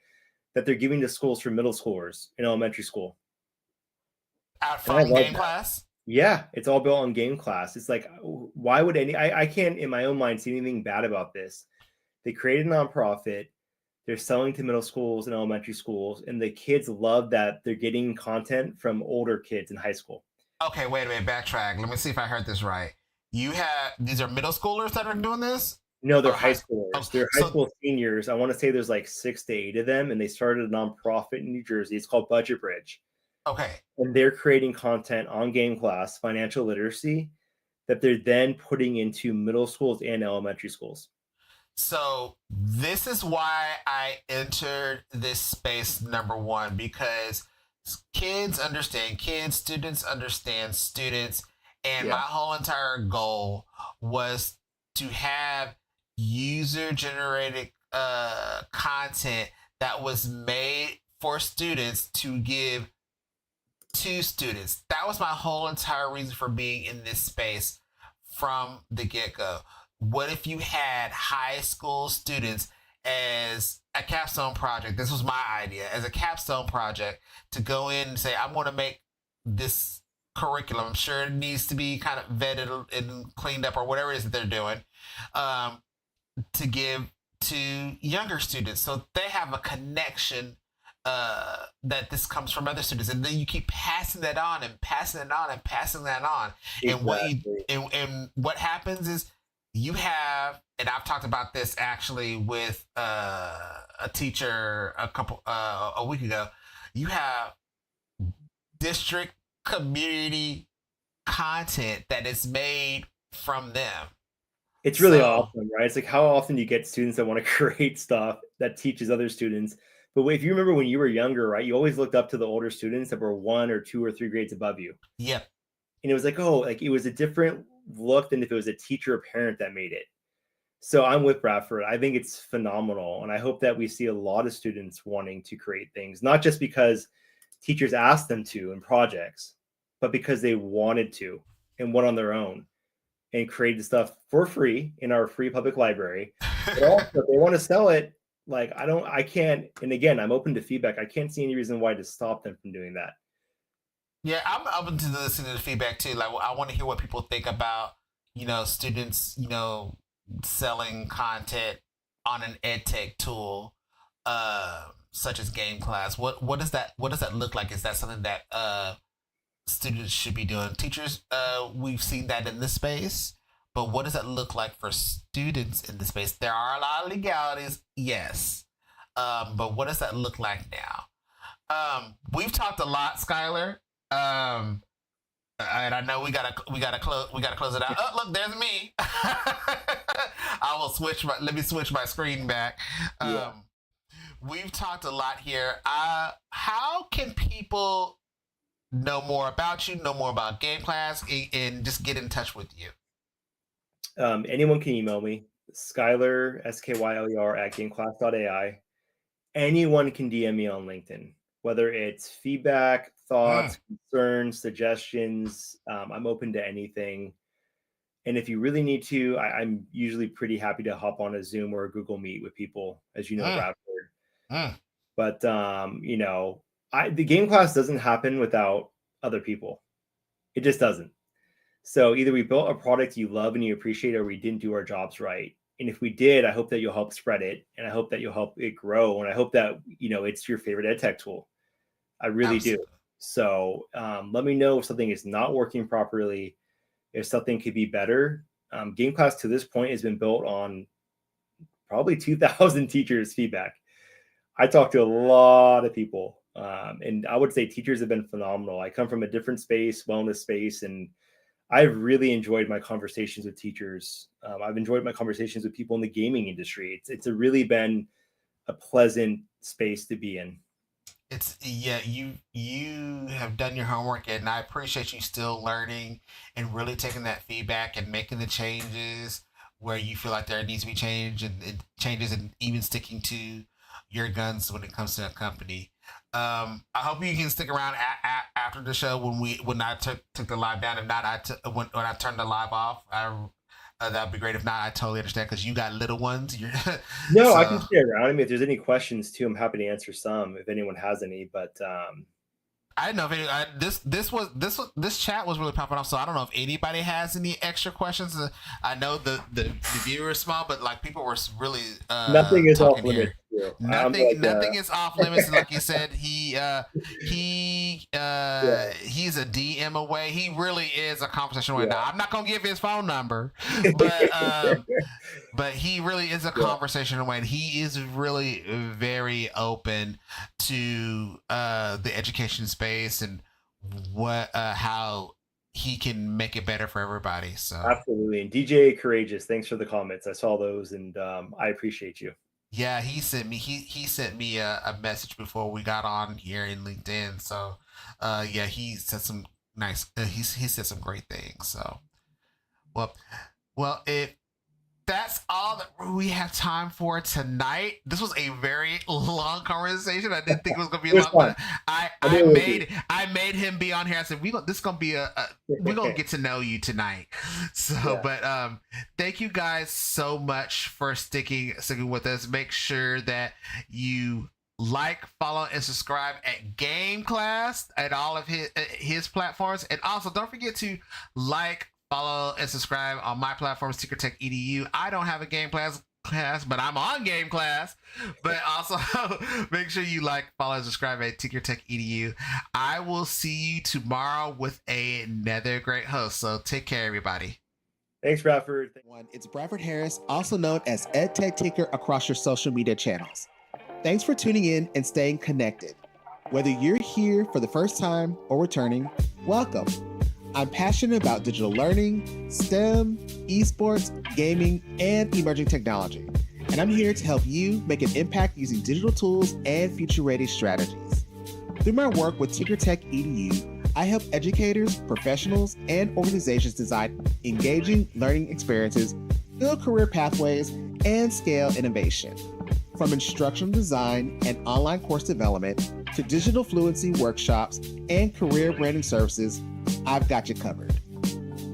that they're giving to schools for middle schoolers in elementary school. Out And I from love game that. class. Yeah, it's all built on game class. It's like, why would I can't in my own mind see anything bad about this. They created a nonprofit. They're selling to middle schools and elementary schools, and the kids love that they're getting content from older kids in high school. Okay, wait a minute. Backtrack. Let me see if I heard this right. You have these are middle schoolers that are doing this, No, they're or high high? Oh, schoolers. They're high so school seniors. I want to say there's like 6 to 8 of them, and they started a nonprofit in New Jersey. It's called Budget Bridge. Okay. and they're creating content on Game Class, financial literacy, that they're then putting into middle schools and elementary schools. So this is why I entered this space, number one, because students understand students, and my Yeah. whole entire goal was to have user generated content that was made for students to give to students. That was my whole entire reason for being in this space from the get go. What if you had high school students as a capstone project? This was my idea as a capstone project to go in and say, I'm going to make this curriculum. I'm sure it needs to be kind of vetted and cleaned up or whatever it is that they're doing, um, to give to younger students so they have a connection, that this comes from other students, and then you keep passing that on and passing it on and passing that on. And Exactly. what happens is you have, and I've talked about this actually with a teacher a week ago. You have district community content that is made from them. It's really So awesome, right? It's like, how often do you get students that want to create stuff that teaches other students? But if you remember when you were younger, right, you always looked up to the older students that were 1 or 2 or 3 grades above you. yep. And it was like, oh, like it was a different look than if it was a teacher or parent that made it. So I'm with Bradford. I think it's phenomenal. And I hope that we see a lot of students wanting to create things, not just because teachers asked them to in projects, but because they wanted to and went on their own and created stuff for free in our free public library. But also, if they want to sell it, like I can't. And again, I'm open to feedback. I can't see any reason why to stop them from doing that. Yeah, I'm open to listening to the feedback too. Like, I want to hear what people think about, students, selling content on an ed tech tool, such as Game Class. What does that look like? Is that something that students should be doing? Teachers, we've seen that in this space, but what does that look like for students in the space? There are a lot of legalities, yes, but what does that look like now? We've talked a lot, Skylar. Um, and I know we gotta close it out. Oh, look, there's me. I will let me switch my screen back. Yeah. We've talked a lot here. How can people know more about you, know more about Game Class, and just get in touch with you? Anyone can email me, Skyler, Skyler at gameclass.ai. Anyone can DM me on LinkedIn, whether it's feedback, Mm, thoughts, concerns, suggestions. I'm open to anything. And if you really need to, I'm usually pretty happy to hop on a Zoom or a Google Meet with people, as you know, mm, Bradford. mm. But the Game Class doesn't happen without other people. It just doesn't. So either we built a product you love and you appreciate, or we didn't do our jobs right. And if we did, I hope that you'll help spread it, and I hope that you'll help it grow, and I hope that it's your favorite ed tech tool. I really do. Absolutely. So let me know if something is not working properly, if something could be better. Game Class to this point has been built on probably 2,000 teachers' feedback. I talked to a lot of people, and I would say teachers have been phenomenal. I come from a different space, wellness space, and I've really enjoyed my conversations with teachers. I've enjoyed my conversations with people in the gaming industry. It's really been a pleasant space to be in. It's Yeah, you have done your homework, and I appreciate you still learning and really taking that feedback and making the changes where you feel like there needs to be changes, and even sticking to your guns when it comes to a company. I hope you can stick around after the show when I took the live down. If not, when I turned the live off. That'd be great. If not, I totally understand because you got little ones. You're No, I can so stay around. I mean, if there's any questions too, I'm happy to answer some if anyone has any. But I don't know if this chat was really popping off, so I don't know if anybody has any extra questions. I know the viewer is small, but like people were really nothing is off talking limits here. here. too. Nothing is off limits. Like you said, he's a DM away. He really is a conversation away. Now, I'm not gonna give his phone number, but he really is a conversation away, and he is really very open to the education space and how he can make it better for everybody. So absolutely. And DJ Courageous, thanks for the comments. I saw those, and I appreciate you. Yeah, he sent me a message before we got on here in LinkedIn. So he said some nice he said some great things. So well, if that's all that we have time for tonight. This was a very long conversation. I didn't think it was gonna be long, but I made him be on here. I said this is gonna be we're gonna get to know you tonight. So but thank you guys so much for sticking with us. Make sure that you like, follow, and subscribe at Game Class at all of his platforms, and also don't forget to like, follow, and subscribe on my platforms, TinkerTech EDU. I don't have a Game Class, but I'm on Game Class. But also make sure you like, follow, and subscribe at TinkerTech EDU. I will see you tomorrow with another great host. So take care, everybody. Thanks, Bradford. It's Bradford Harris, also known as EdTech Tinker across your social media channels. Thanks for tuning in and staying connected. Whether you're here for the first time or returning, welcome. I'm passionate about digital learning, STEM, esports, gaming, and emerging technology. And I'm here to help you make an impact using digital tools and future-ready strategies. Through my work with TinkerTech EDU, I help educators, professionals, and organizations design engaging learning experiences, build career pathways, and scale innovation. From instructional design and online course development to digital fluency workshops and career branding services, I've got you covered.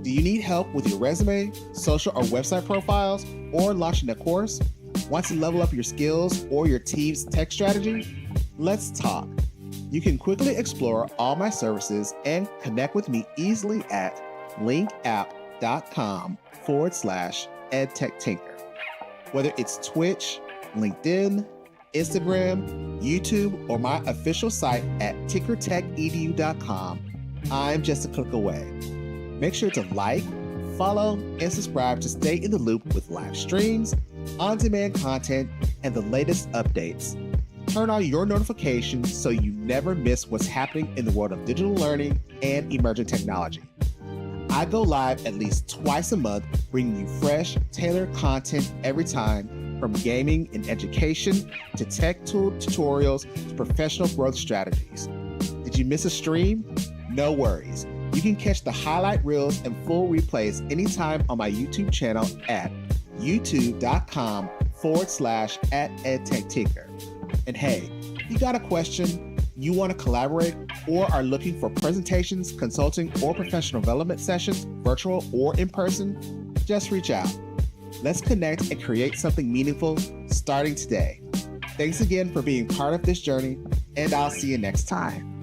Do you need help with your resume, social or website profiles, or launching a course? Want to level up your skills or your team's tech strategy? Let's talk. You can quickly explore all my services and connect with me easily at linkapp.com/edtechtinker. Whether it's Twitch, LinkedIn, Instagram, YouTube, or my official site at tinkertechedu.com, I'm just a click away. Make sure to like, follow, and subscribe to stay in the loop with live streams, on-demand content, and the latest updates. Turn on your notifications so you never miss what's happening in the world of digital learning and emerging technology. I go live at least twice a month, bringing you fresh, tailored content every time, from gaming and education to tech tool tutorials to professional growth strategies. Did you miss a stream? No worries. You can catch the highlight reels and full replays anytime on my YouTube channel at youtube.com/@edtechtinker. And hey, you got a question, you want to collaborate, or are looking for presentations, consulting, or professional development sessions, virtual or in person, just reach out. Let's connect and create something meaningful starting today. Thanks again for being part of this journey, and I'll see you next time.